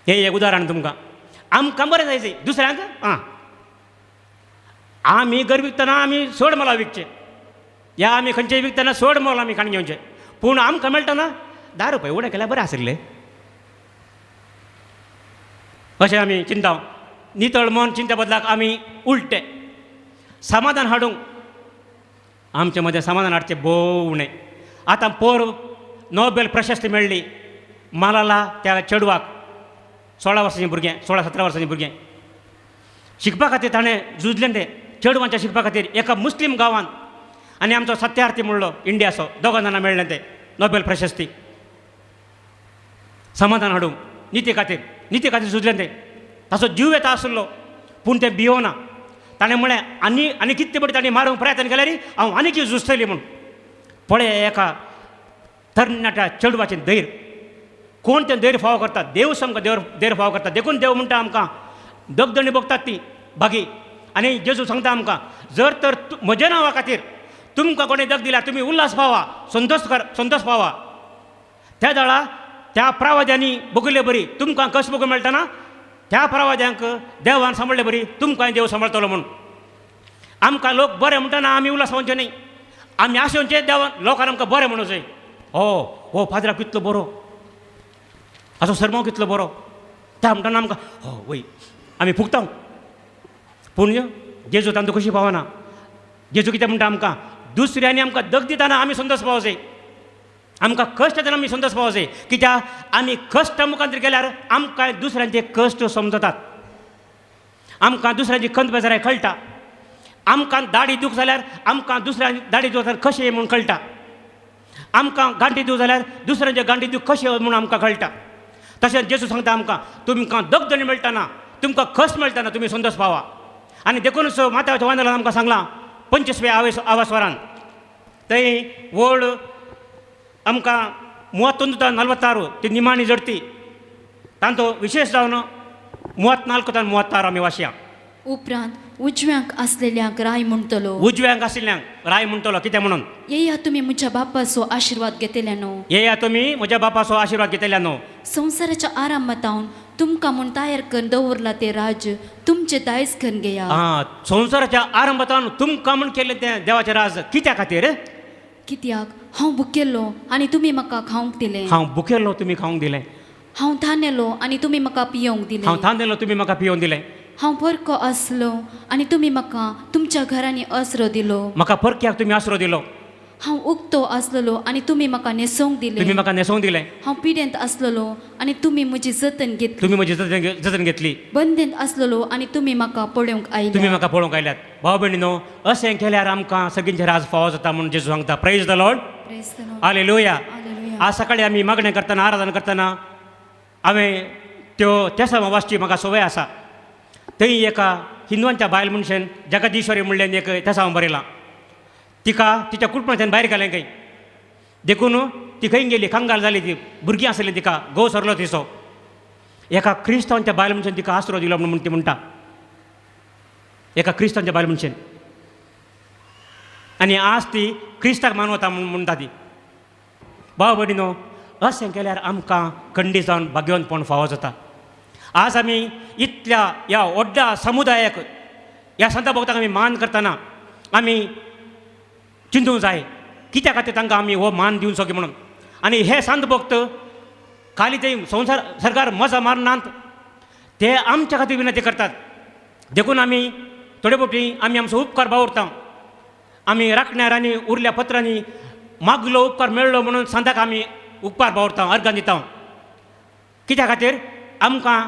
हें एक उदाहरण तुमकां. आमकां बरें जायचें, दुसऱ्यांक आमी घर विकतना आमी चड मोला विकचें. या आमी खंयचेंय विकतना चड मोल आमी काडून घेवचें. पूण आमकां मेळटना 10 रुपया उणें केल्यार बरें आसलें अशें आमी चिंता. नितळ मन चिंते बदलाक आमी उलटे. समाधान हाडूंक आमचे मदें समाधान हाडचें भोव उणें. आतां पोर नोबेल प्रशस्ती मेळ्ळी मालाला त्या चेडवाक. 16 वर्सांचें भुरगें, 16-17 वर्सांचें भुरगें. शिकपा खातीर ताणें झुजलें तें चेडवांच्या शिकपा खातीर एका मुस्लीम गांवांत. आनी आमचो सत्यार्थी म्हणलो इंडियाचो. दोगां जाणां मेळ्ळें तें नोबेल प्रशस्ती. समाधान हाडूंक निती खातीर झुजलें तें. ताचो जीव येता आसलो पूण तें भियोना. ताणें म्हळें आनी कितें बरी ताणें मारूंक प्रयत्न केल्यार हांव आनी जीव झुजतली म्हूण. पळय एका तरणाट्या चेडवाचें धैर्य. कोण तें धैर्य फाव करता? देव सामको धैर्य फाव करता. देखून देव म्हणटा आमकां दगदणी बगतात ती बागी. आनी जेजू सांगता आमकां जर तर म्हज्या नांवा खातीर तुमकां कोणें दग दिल्यार तुमी उल्हास पावा, संतोश पावा. त्या दाळा त्या प्रवाद्यांनी बगयले बरी तुमकां कस बगूंक मेळटना त्या प्रवाद्यांक देवान सांबाळले बरी तुमकांय देव सांबाळटलो म्हणून. आमकां लोक बरें म्हणटना आमी उल्हास पावचें न्ही. आमी आशेवचें देवान लोकांक आमकां बरें म्हणूं जाय. हो पाद्रा कितलो बरो, हाचो सरमो कितलो बरो. त्या म्हणटना आमकां वय आमी फुगता. पूण जेजू तांतू कशी पावना. जेजू कितें म्हणटा आमकां दुसऱ्यांनी आमकां दग दितना आमी संतोश पावो जाय. आमकां कश्ट येतना आमी संतोश पावो जाय. कित्याक आमी कश्ट मुखार केल्यार आमकां दुसऱ्यांचे कश्ट समजतात. आमकां दुसऱ्यांची खंत बेजाराय कळटा. आमकां दाडी दूख जाल्यार आमकां दुसऱ्यांची दाडी दूख जाल्यार कशें म्हूण कळटा. आमकां गांठी दूख जाल्यार दुसऱ्यांचे गांठी दूख कशें म्हूण आमकां कळटा. तशेंच जेजू सांगता आमकां तुमकां दगदणी मेळटना तुमकां कश्ट मेळटना तुमी संतोश पावा. आनी देखूनच माथ्याच्या वांदलान आमकां सांगलां 25व्या आवास्वरान थंय व्हड आमकां 31-46 ती निमाणी जडती. तांचो विशेश जावन 34-36 आमी वाचया. उपरांत उजव्यांक आसलेल्यांक राय म्हणटलो. उजव्यांक आशिल्ल्यांक राय म्हणटलो. कितें म्हणून? येया तुमी म्हज्या बापाचो आशिर्वाद घेतल्यानो. येया तुमी म्हज्या बापाचो आशिर्वाद घेतल्यानो. संवसाराच्या आरामातावन तुमकां म्हूण तयार करून दवरला ते राज तुमचे दायज करून घेया. संवसाराच्या आरंभातान तुमकां म्हूण केलें तें देवाचें राज कित्या खातीर? कित्याक हांव भुकेल्लो आनी तुमी म्हाका खावंक दिलें. हांव भुकेल्लो तुमी खावंक दिलें. हांव थानेलो आनी तुमी म्हाका पियोंक दिलें. हांव थांदेलो तुमी म्हाका पियोवन दिलें. हांव परको आसलो आनी तुमी म्हाका तुमच्या घरांनी आसरो दिलो. म्हाका परक्याक तुमी आसरो दिलो. हांव उक्तो आसलेलो आनी तुमी म्हाका न्हेसोवंक तुमी दिलें. म्हाका न्हेसोवंक दिलें. हांव पिडेंत आसलेलो आनी तुमी म्हजी जतन घेतली. तुमी म्हजी जतन घेतली. बंदेंत आसलेलो आनी तुमी म्हाका पळोवंक तुमी आयले. म्हाका पळोवंक आयल्यात. भाव भयणीनो अशें केल्यार आमकां सगळींचे राज फावो जाता म्हणून जेजू सांगता. Praise the Lord. हालेलुया. आज सकाळीं आमी मागणें करतना आराधना करतना हांवें त्या समावासची म्हाका संवय आसा. थंय एका हिंदुवांच्या बायल मनशेन जगदीश्वरी म्हणलें एक त्या बरयलां. तिका तिच्या कुटुंबाच्यान भायर गेलें खंय. देखून ती खंय गेली कांगाल जाली. ती भुरगीं आसलीं तिका घोव सरलो तिचो. एका क्रिस्तांवांच्या बायल मनशेन तिका आसरो दिलो म्हणून ती म्हणटा. एका क्रिस्तांवांच्या बायल मनशेन. आनी आज ती क्रिस्ताक मानवता म्हणटा ती. भाव भयणीनो अशें केल्यार आमकां खंडीत जावन भाग्यवंतपण फावो जाता. आज आमी इतल्या ह्या व्हडल्या समुदायाक ह्या संत भक्तांक आमी मान करतना आमी चिंतूंक जाय कित्या खातीर तांकां आमी हो मान दिवंक सोके म्हणून. आनी हे संत भक्त खाली ते संवसार सरकार मजा मारनात ते आमच्या खातीर विनंती करतात. देखून आमी थोडे फावटी आमी आमचो उपकार बावरता. आमी राखण्यार आनी उरल्या पत्रांनी मागलो उपकार मेळ्ळो म्हणून संताक आमी उपकार बावरता, अर्गां दिता. कित्या खातीर आमकां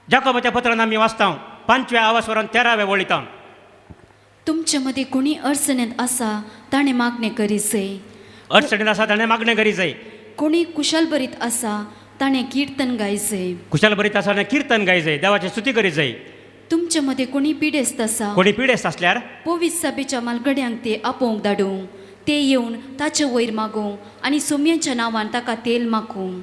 जाकोबाच्या पत्रान आमी वाचता 5व्या आवासवरान 13व्या वळीता. तुमचे मध्ये कोणी अडचणीत आसा ताणें मागणें करीचे. अडचणीत आसा ताणें मागणें करीचे. कोणी कुशल बरीत आसा ताणें कीर्तन गायचे. कुशल बरीत आसा ताणें कीर्तन गायचें, देवाची स्तुती करीचे. तुमचे मध्ये कोणी पिडेस्त आसा कोणी पिडेस्त आसल्यार पवित्र सभेच्या मालगड्यांक ते आपोवंक धाडूंक, ते येवन ताचे वयर मागूंक आनी सोमयांच्या नांवान ताका तेल मागूंक.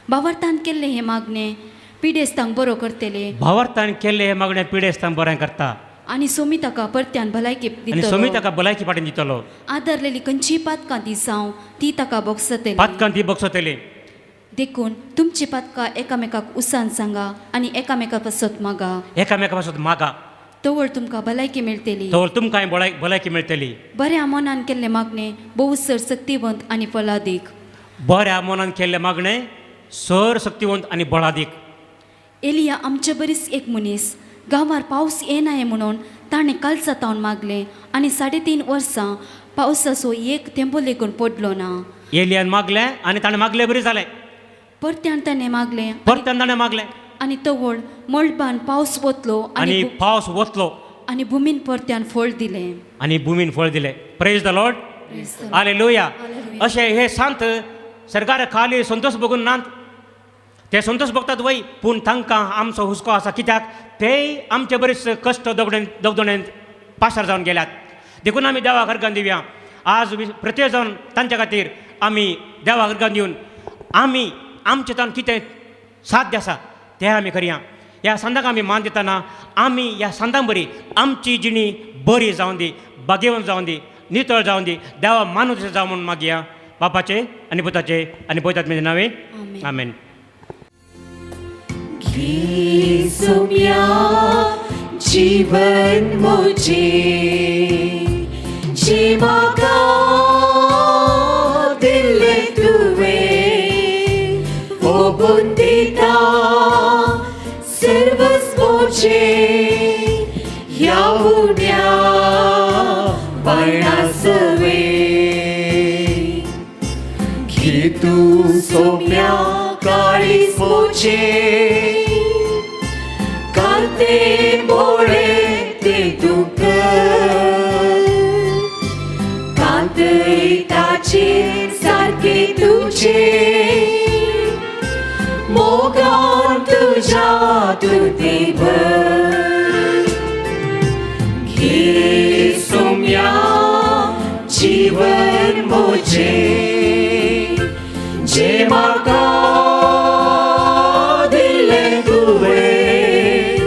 भावार्थान केल्ले हे मागणें पिडेस्तांक बरो करतले भावार्थान केल्ले हे मागणें पिडेस्तांक बरें करता आनी सोमी ताका परत्यान भलायकी आनी सोमी दितलो. ताका भलायकी पाटेन दितलो. आदारलेली खंयचीय पातकां ती जावं ती ताका बोगसतली. पातकां ती बगसतली. देखून तुमची पातकां एकामेकाक उसान सांगा आनी एकामेका पासत मागा. एकामेका पासून मागा तवळ तुमकां भलायकी मेळटली. तर तुमकां भलायकी मेळटली. बऱ्या मनान केल्ले मागणें भोव सर शक्तिवंत आनी फलादीक. बऱ्या मनान केल्ले मागणें सर शक्तिवंत आनी बळादीक. एलिया आमचे बरीच एक मनीस गांवार पावस येनाये म्हणून ताणें कालचा तावन मागलें आनी 3.5 वर्सां पावसाचो एक थेंबो लेगून पडलो ना. एलियान मागलें आनी ताणें मागलें बरी जालें. परत्यान ताणें मागलें परत्यान ताणें मागलें आनी तवळ मळबान पावस वतलो आनी पावस वतलो आनी भुमीन परत्यान फळ दिलें. आनी भुमीन फळ दिलें. Praise the Lord. हालेलुया. अशें हे सांत सरकार खाली संतोष बघून नात. ते संतोष बघतात वय पूण तांकां आमचो हुस्को आसा. कित्याक ते आमचे बरेच कश्ट दगदोणेंत पाशार जावन गेल्यात. देखून आमी देवाक अर्गां दिवया. आज प्रत्येक जावन तांच्या खातीर आमी देवाक अर्गां दिवन आमी आमचे तान कितें साध्य आसा तें आमी करया. ह्या संतांक आमी मान दितना आमी ह्या संतांक बरी आमची जिणी बरी जावन दी, बागेवन जावन दी, नितळ जावन दी, देवा मानूस जावं म्हणून मागया. बापाचे आनी पुताचे आनी पवित्रात्म्याचे नांवे आमेन. घे सोम्या जीवन मोचे जे म्हाका दिले तुवें ओबून दिता सर्वस्वचे ह्या उण्या बायणासवे. घे तूं सोम्या काळीस मोचे कांते मोळे ते दुख कांतय ताचे सारके तुझे मोगान तुझ्या तुते भर. घे सोम्या जीवन मोचे जे म्हाका दिले तुवें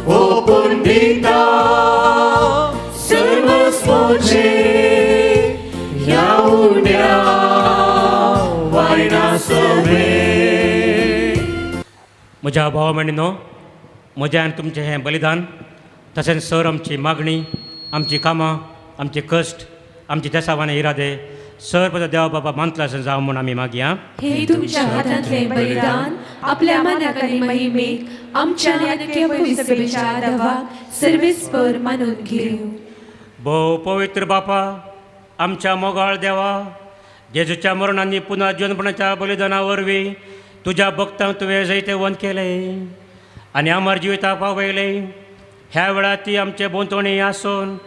ओपून दिता सर्वस्वचे ह्या उण्या वायणासवे. म्हज्या भावा भयणीनो, म्हजें आनी तुमचें हें बलिदान तशेंच सर आमची मागणी, आमची कामां, आमचे कश्ट, आमचे देसावाने इरादे सर पद देवा बाबा मानतला असं जावं म्हणून आमी मागया. हे तुमच्या हातांतले बलिदान आपल्या मनाक आनी महिमेक आमच्या पवित्र सभेच्या देवाक सर्वेस्पर मानून घेवं. भोव पवित्र बापा, आमच्या मोगाळ देवा, जेजूच्या मरणांनी पुन्हा जीवनपणाच्या बलिदाना वरवीं तुज्या भक्तांक तुवें जैते वंत केलें आनी आमर जिविता पावयलें. ह्या वेळार ती आमचे बोंतवणी आसून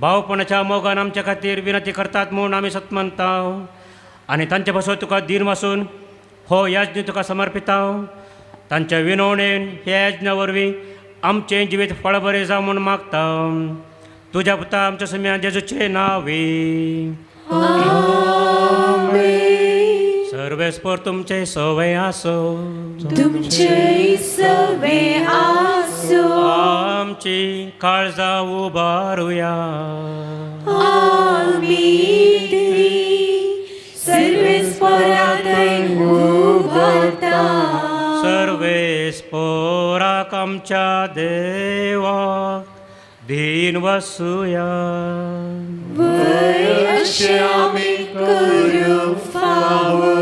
भावपणाच्या मोगान आमच्या खातीर विनंती करतात म्हणून आमी सत मानता आनी तांचे पासून तुका दीन वासून हो याजनी तुका समर्पिता. तांच्या विनवणेन हे यज्ञा वरवीं आमचें जिवीत फळ बरें जावं म्हूण मागता. तुज्या पुता आमच्या सम्या जेजूचे नांवे. सर्वेस्पर तुमचे सवय आसो. तुमचे सवे आसो. आमची काळजां उबारुया. आमी सर्वेस्परांतय उबारता. सर्वेस्पराक आमच्या देवाक दिन वसूया. अशें आमी करूंक फावो.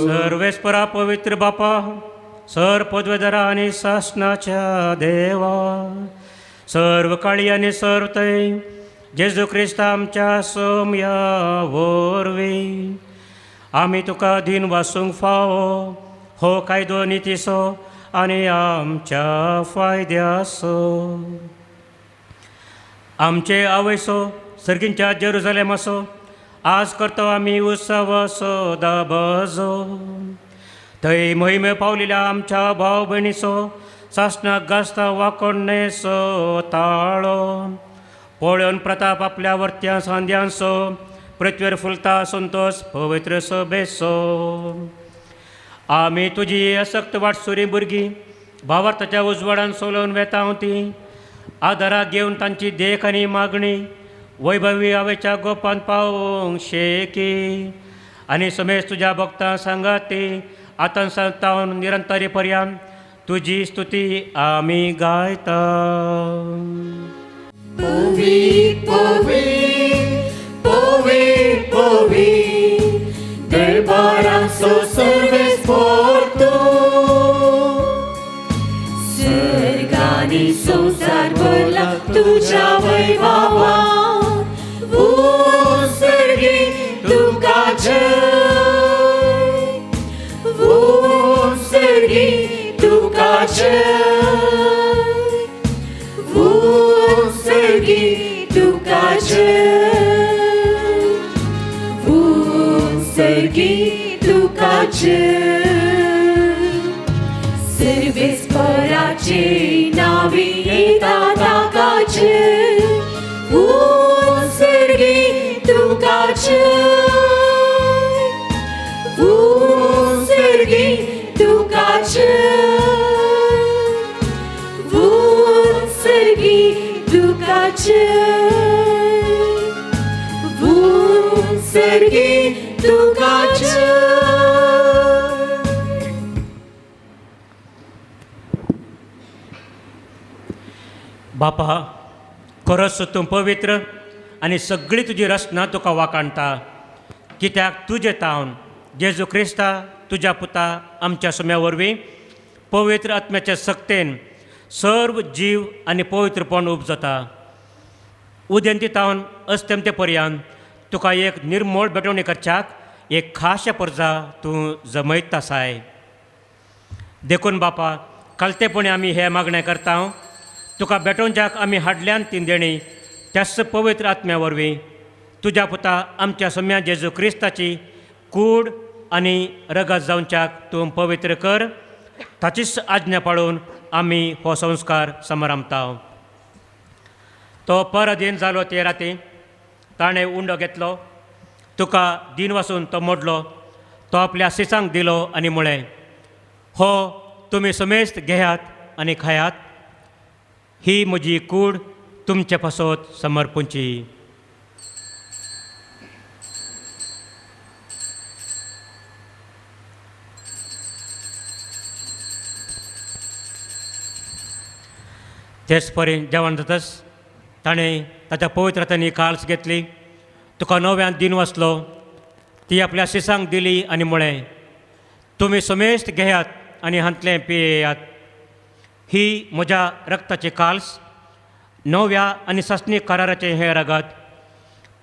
सर्वेस्परा पवित्र बापा, सर पदवेदारा आनी शासनाच्या देवा, सर्व काळी आनी सर्व तै जेजू क्रिस्त आमच्या सोम्या वरवीं आमी तुका दिन वासूंक फावो. हो कायदो नितीसो आनी आमच्या फायद्याचो. आमचे आवयसो सर्गींच्या जेरुजलेमाचो आज करतो आमी उत्सव दाबजो. थंय मोहिमे पावलेल्या आमच्या भाव भयणीचो सासणाक गासता वाकोडणेचो ताळो पळोवन प्रताप आपल्या वर्त्या सांद्यांचो पृथ्वीर फुलता संतोष पवित्र सभेचो. आमी तुजी असक्त वाटसुरी भुरगीं भावार्थाच्या उजवाडान सोलोवन वेताव ती आदाराक घेवन तांची देख आनी मागणी वैभवी आवेच्या गोपान पावोवंक शेकी आनी समेज तुज्या भक्तां सांगात ती आतां सांगतावन निरंतरी पर्यंत तुजी स्तुती आमी गायता. Povit, povit, povit, povit, darbaraso serves porto. Sergani संसार भरला तुझ्या वैभवान, सर्गी तुका जय, सर्गी तुका जय. Sergi tuka jay, Sergi tuka jay. Servesparace navi eta takace, Sergi tuka jay, Sergi tuka jay. Sergi tuka jay, Sergi tuka jay. बापा, खरोच तूं पवित्र आनी सगळी तुजी रचना तुका वाकाणटा. कित्याक तुजे तावन जेजू क्रिस्ता तुज्या पुता आमच्या सुम्या वरवीं पवित्र आत्म्याच्या सक्तेन सर्व जीव आनी पवित्रपण उपजता. उदेंती तावन अस्तंते पर्यंत तुका एक निर्मळ बेटवणी करच्याक एक खाशा पर्जा तूं जमयत आसाय. देखून बापा, कालतेपणी आमी हे मागणें करता. तुका बेटोवच्याक आमी हाडल्यान ती देणी त्याच पवित्र आत्म्या वरवीं तुज्या पुता आमच्या सम्या जेजू क्रिस्ताची कूड आनी रगत जावच्याक तूं पवित्र कर. ताचीच आज्ञा पाळून आमी हो संस्कार समारंभता. तो परअधीन जालो ते राती ताणें उंडो घेतलो, तुका दिन वासून तो मोडलो, तो आपल्या सिसांक दिलो आनी म्हळें, हो तुमी समेस्त घेयात आनी खायात. ही म्हजी कूड तुमचे पासत समर्पूंची. तेच परेन जेवण जातच ताणें ताच्या पवित्र हातांनी काल्स घेतली, तुका नव्यान दिन वाचलो, ती आपल्या शिसांक दिली आनी म्हळें, तुमी समेस्त घेयात आनी हांतलें पियेयात. ही म्हज्या रक्ताची काल्स, नव्या आनी सस्नीक कराराचें हें रगत,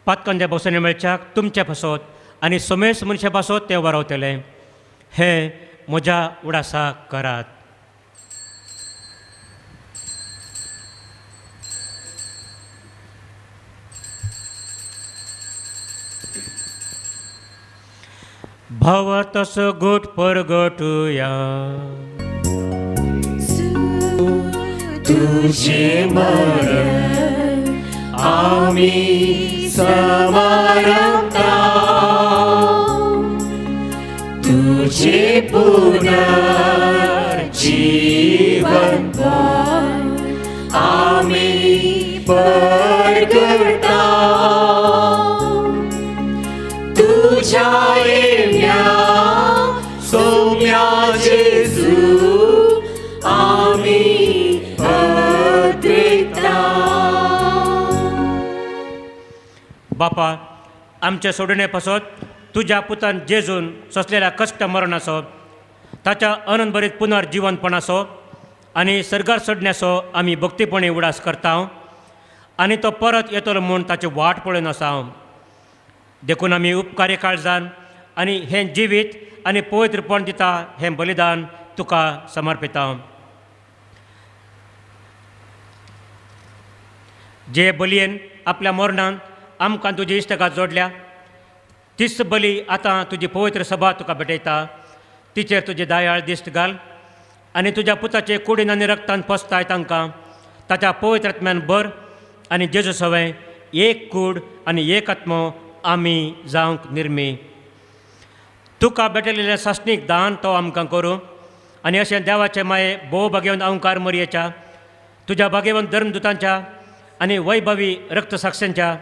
पातकांच्या बसोनी मेळच्याक तुमचे पासत आनी समेस्त मनशा पासत तें वारवतलें. हें म्हज्या उडासाक करात. भावा तसो गोट परगटुया. तुझे मरण आम्ही समारंभता, तुझे पुनर्जीवन आम्ही परगटा. तुझ्या येण्या सौम्या जेजू आम्ही अद्रिता. बापा आमचे सोडणे पासत तुझ्या पुतान जेजून सोंसलेल्या कश्ट मरणाचो ताच्या अनंतभरीत पुनर्जीवनपणाचो आनी सर्गार चडण्याचो आमी भक्तीपणी उडास करता आनी तो परत येतलो म्हूण ताची वाट पळोवन आसा देखून आमी उपकारी काळजान आनी हें जिवीत आनी पवित्रपण दिता हें बलिदान तुका समर्पिता. जे बलयेन आपल्या मरणान आमकां तुजी इश्टगात जोडल्या तीच बली आतां तुजी पवित्र सभा तुका भेटयता. तिचेर तुजे दयाळ दिश्ट घाल आनी तुज्या पुताचे कुडीन आनी रक्तान पोसताय तांकां ताच्या पवित्रात्म्यान भर आनी जेजू सवय एक कूड आनी एक आत्मो आमी जावंक निर्मी. तुका भेटलेलें सासणीक दान तो आमकां करूं आनी अशें देवाचे माये भोव भाग्यवंत अवंकार मरयेच्या तुज्या भाग्यवंत धर्मदुतांच्या आनी वैभवी रक्तसाक्षींच्या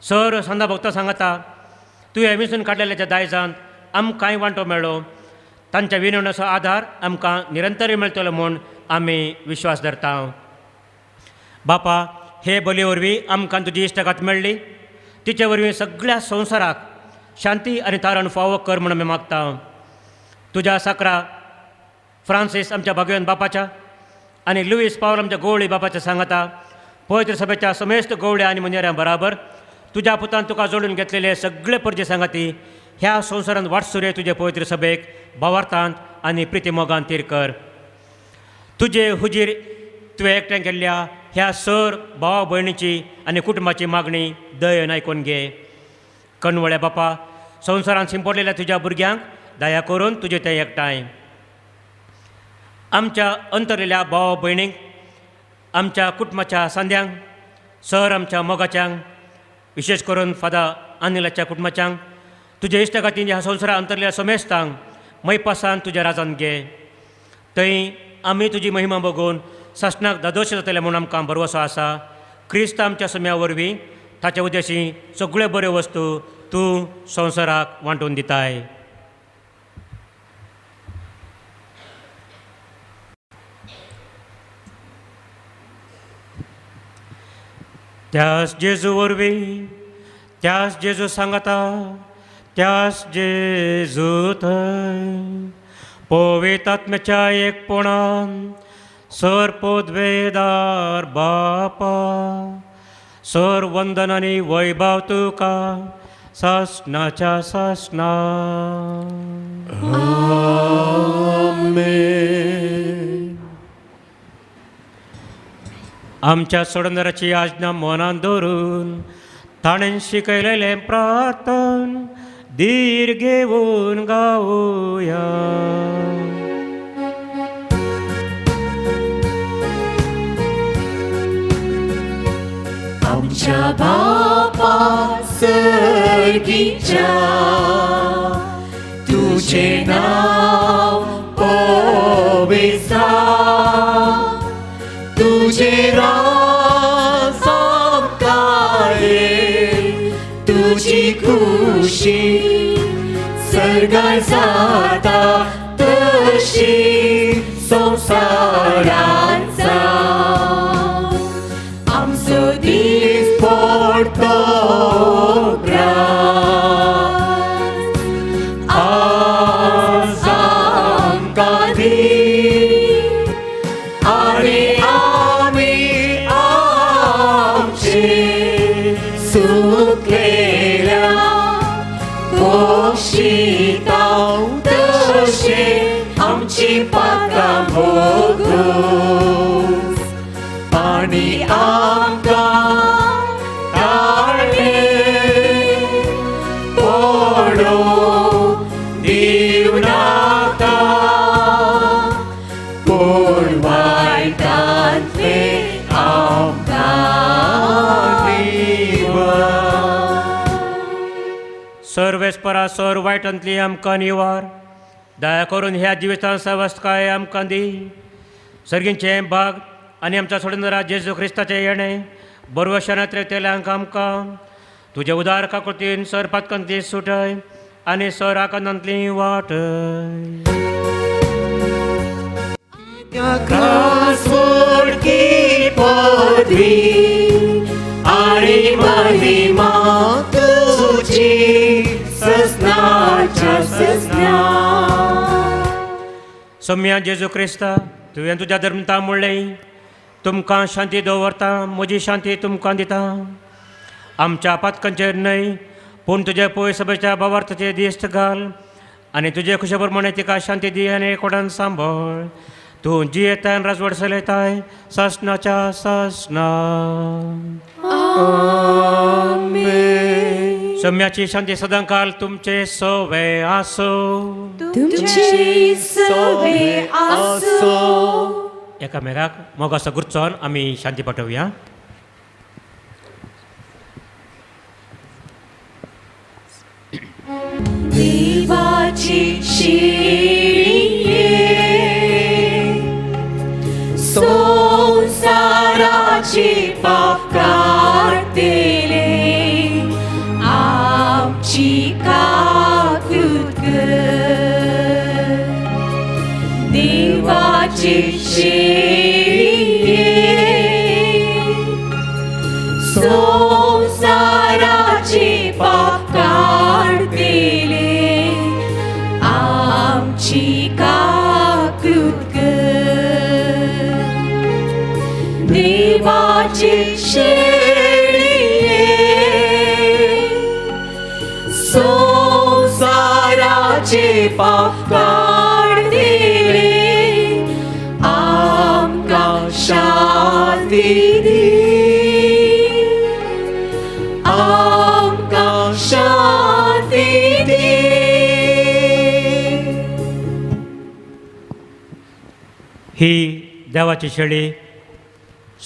सर संदा भक्तां सांगता तुवें विसरून काडलेल्या दायजांत आमकांय वांटो मेळ्ळो तांच्या विनवण्याचो आधार आमकां निरंतर मेळटलो म्हूण आमी विश्वास धरता. बापा हे बली वरवीं आमकां तुजी इश्टगात मेळ्ळी तिचे वरवीं सगळ्या संवसाराक शांती आनी तारण फावो कर म्हूण आमी मागता. तुज्या साकरा फ्रांसीस आमच्या भाग्यवंत बापाच्या आनी लुईस पावल आमच्या गवळी बापाच्या सांगता पवित्र सभेच्या समेस्त गवळ्या आनी मुनेऱ्यां बराबर तुज्या पुतान तुका जोडून घेतलेले सगळे परजे सांगाती ह्या संवसारांत वाटसुरे तुजे पवित्र सभेक भावार्थांत आनी प्रितीमोगान तीर कर. तुजे हुजीर तुवें एकठांय केल्ल्या ह्या सर भावा भयणीची आनी कुटुंबाची मागणी दयेन आयकून घे. कणवळ्या बापा संवसारांत शिंपडलेल्या तुज्या भुरग्यांक दया करून तुजे तें एकठांय. आमच्या अंतरलेल्या भावा भयणींक आमच्या कुटुंबाच्या सांद्यांक सर आमच्या मोगाच्यांक विशेश करून फादा अनिलाच्या कुटुंबाच्यांक तुजे इश्टगातीन ह्या संवसारांत अंतरलेल्या समेस्तांक मैपासान तुज्या राजान घे. थंय आमी तुजी महिमा बघून सासणाक दादोश जातले म्हूण आमकां भरवसो आसा. क्रिस्त आमच्या सम्या वरवीं ताचे उद्देशी सगळ्यो बऱ्यो वस्तू तूं संवसाराक वांटून दिताय. त्याच जेजू वरवीं त्याच जेजू सांगता त्याच जेजू थंय पवित्र आत्म्याच्या एकपणान सर पोदवेदार बापा सर वंदन आनी वैभव तुका सासणाच्या सासणा. आमच्या सोडंदराची आज्ञा मनान धरून ताणें शिकयलेलें प्रार्थन धीर घेवन गावया. आमच्या बापा सर्गीच्या तुझे नाव पवित्र तुझे राज आमकां ये तुझी खुशी सर्गार जाता तशी संवसारांत जावं. आमचो दीस पडतो आज आमकां दी आनी आमी आमचे सुकलेल्या पोशितांव तशे आमची पात्रां भोगूस आनी आमकां तारणे पडो दिवनाका पूण वायटांतले आमकां निवार. सर्वेस्परा सर वायटांतली आमकां निवार दया करून ह्या जिवितांत सवस्काय आमकां दी. सर्गींचे भाग आनी आमच्या सोडूनरा जेजू क्रिस्ताचे येणे बरवशानांत रेतेल्यांक आमकां तुजे उदार काकुळतीन सर पातकांतली सुटय आनी सर आकांतांतली वाटय. Crossword की पदवी आणि महिमा तुझी ससनाच्या ससना. सौम्या जेजू क्रिस्ता तुवें तुज्या धर्मता म्हणलें तुमकां शांती दवरता म्हजी शांती तुमकां दिता. आमच्या पातकांचेर न्हय पूण तुजे पळय सभेच्या भावार्थाचेर दिश्ट घाल आनी तुजे खुशे प्रमाणे तिका शांती दी आनी एकवटान सांबाळ. तूं जी येताय आनी राजवट चलयताय ससनाच्या ससना. सौम्याची शांती सदांकाल तुमचे सोवे आसो. तुमची सवे आसो. एकामेकाक मोगाचो गुरचोन आमी शांती पाठवया. देवाची शिये संसाराची पाप काढतेले आमची काकूत कर. देवाची शिये संसाराची पाप काढतेले आमची काकूत कर. देवाची शेळिये संसाराचे पाप काढतेले आमकां शांती दी. आमकां शांती दी. ही देवाची शेळी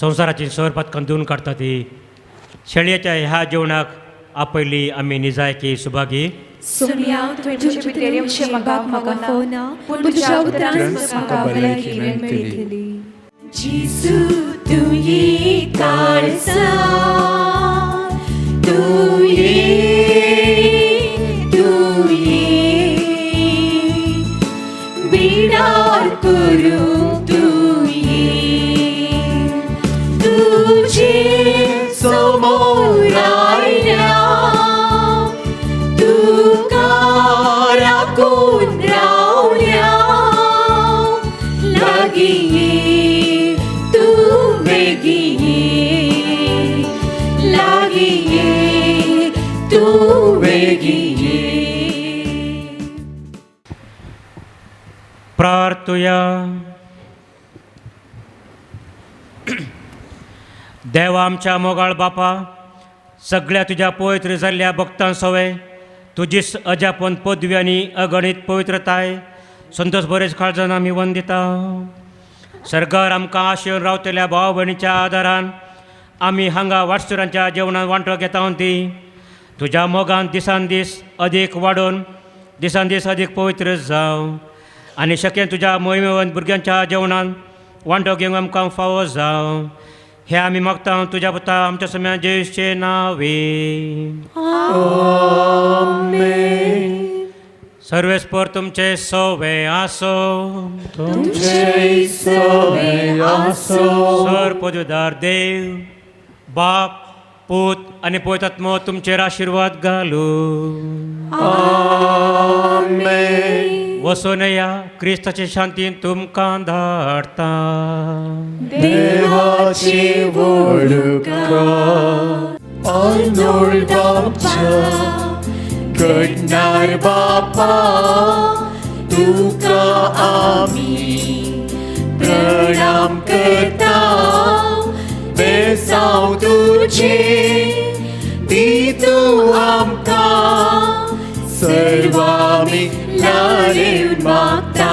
संसाराची सर पतकां धुवन काडटा ती शेळयेच्या ह्या जेवणाक आपयली आमी निजायकी सुभागी. सोनिया तुझ्या पितरेचे मगाक म्हाका फोना पूण तुझ्या उतरान म्हाका भलायकी मेळटली. जेजू तूं ये काळजा तूं ये बिडार करूं तूं ये. तुझे समोर आयल्या तुका राखून रावल्या लागीं ये तूं बेगीन ये. लागीं ये तूं बेगीन ये. प्रार्थुया. देवा आमच्या मोगाळ बापा सगळ्या तुज्या पवित्र जाल्ल्या भक्तां सवय तुजीच अजापन पदवी आनी अगणित पवित्रताय संतोष बरेच काळजान आमी वंदिता. सरकार आमकां आशेवन रावतल्या भाव भयणीच्या आदारान आमी हांगा वाटसुरांच्या जेवणान वांटो घेता ती तुज्या मोगान दिसान दीस अदीक वाडोवन दिसान दीस अदीक पवित्र जावं आनी शक्य तुज्या मोहिमेवंत भुरग्यांच्या जेवणान वांटो घेवंक आमकां फावो जावं. हे आमी मागता तुज्या पुता आमच्या सम्या जेशचे नांवे. सर्वेस्पर तुमचे सोवे आसो. तुमचे सवे आसो. सर पदवीदार देव बाप पूत आनी पवित्रात्मो तुमचेर आशिर्वाद घालू. वसोन या क्रिस्ताचे शांतीन तुमकां धाडटा. देवाची वळखा अर्नोल्डाच्या घडणार बापा तुका आमी प्रणाम करता. बेसांव तुझे ती तूं आमकां सर्व आमी लारेन मागता.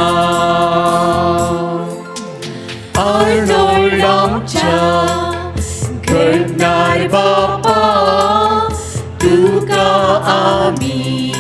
अर्नोल्डाच्या घडणार बापा तुका आमी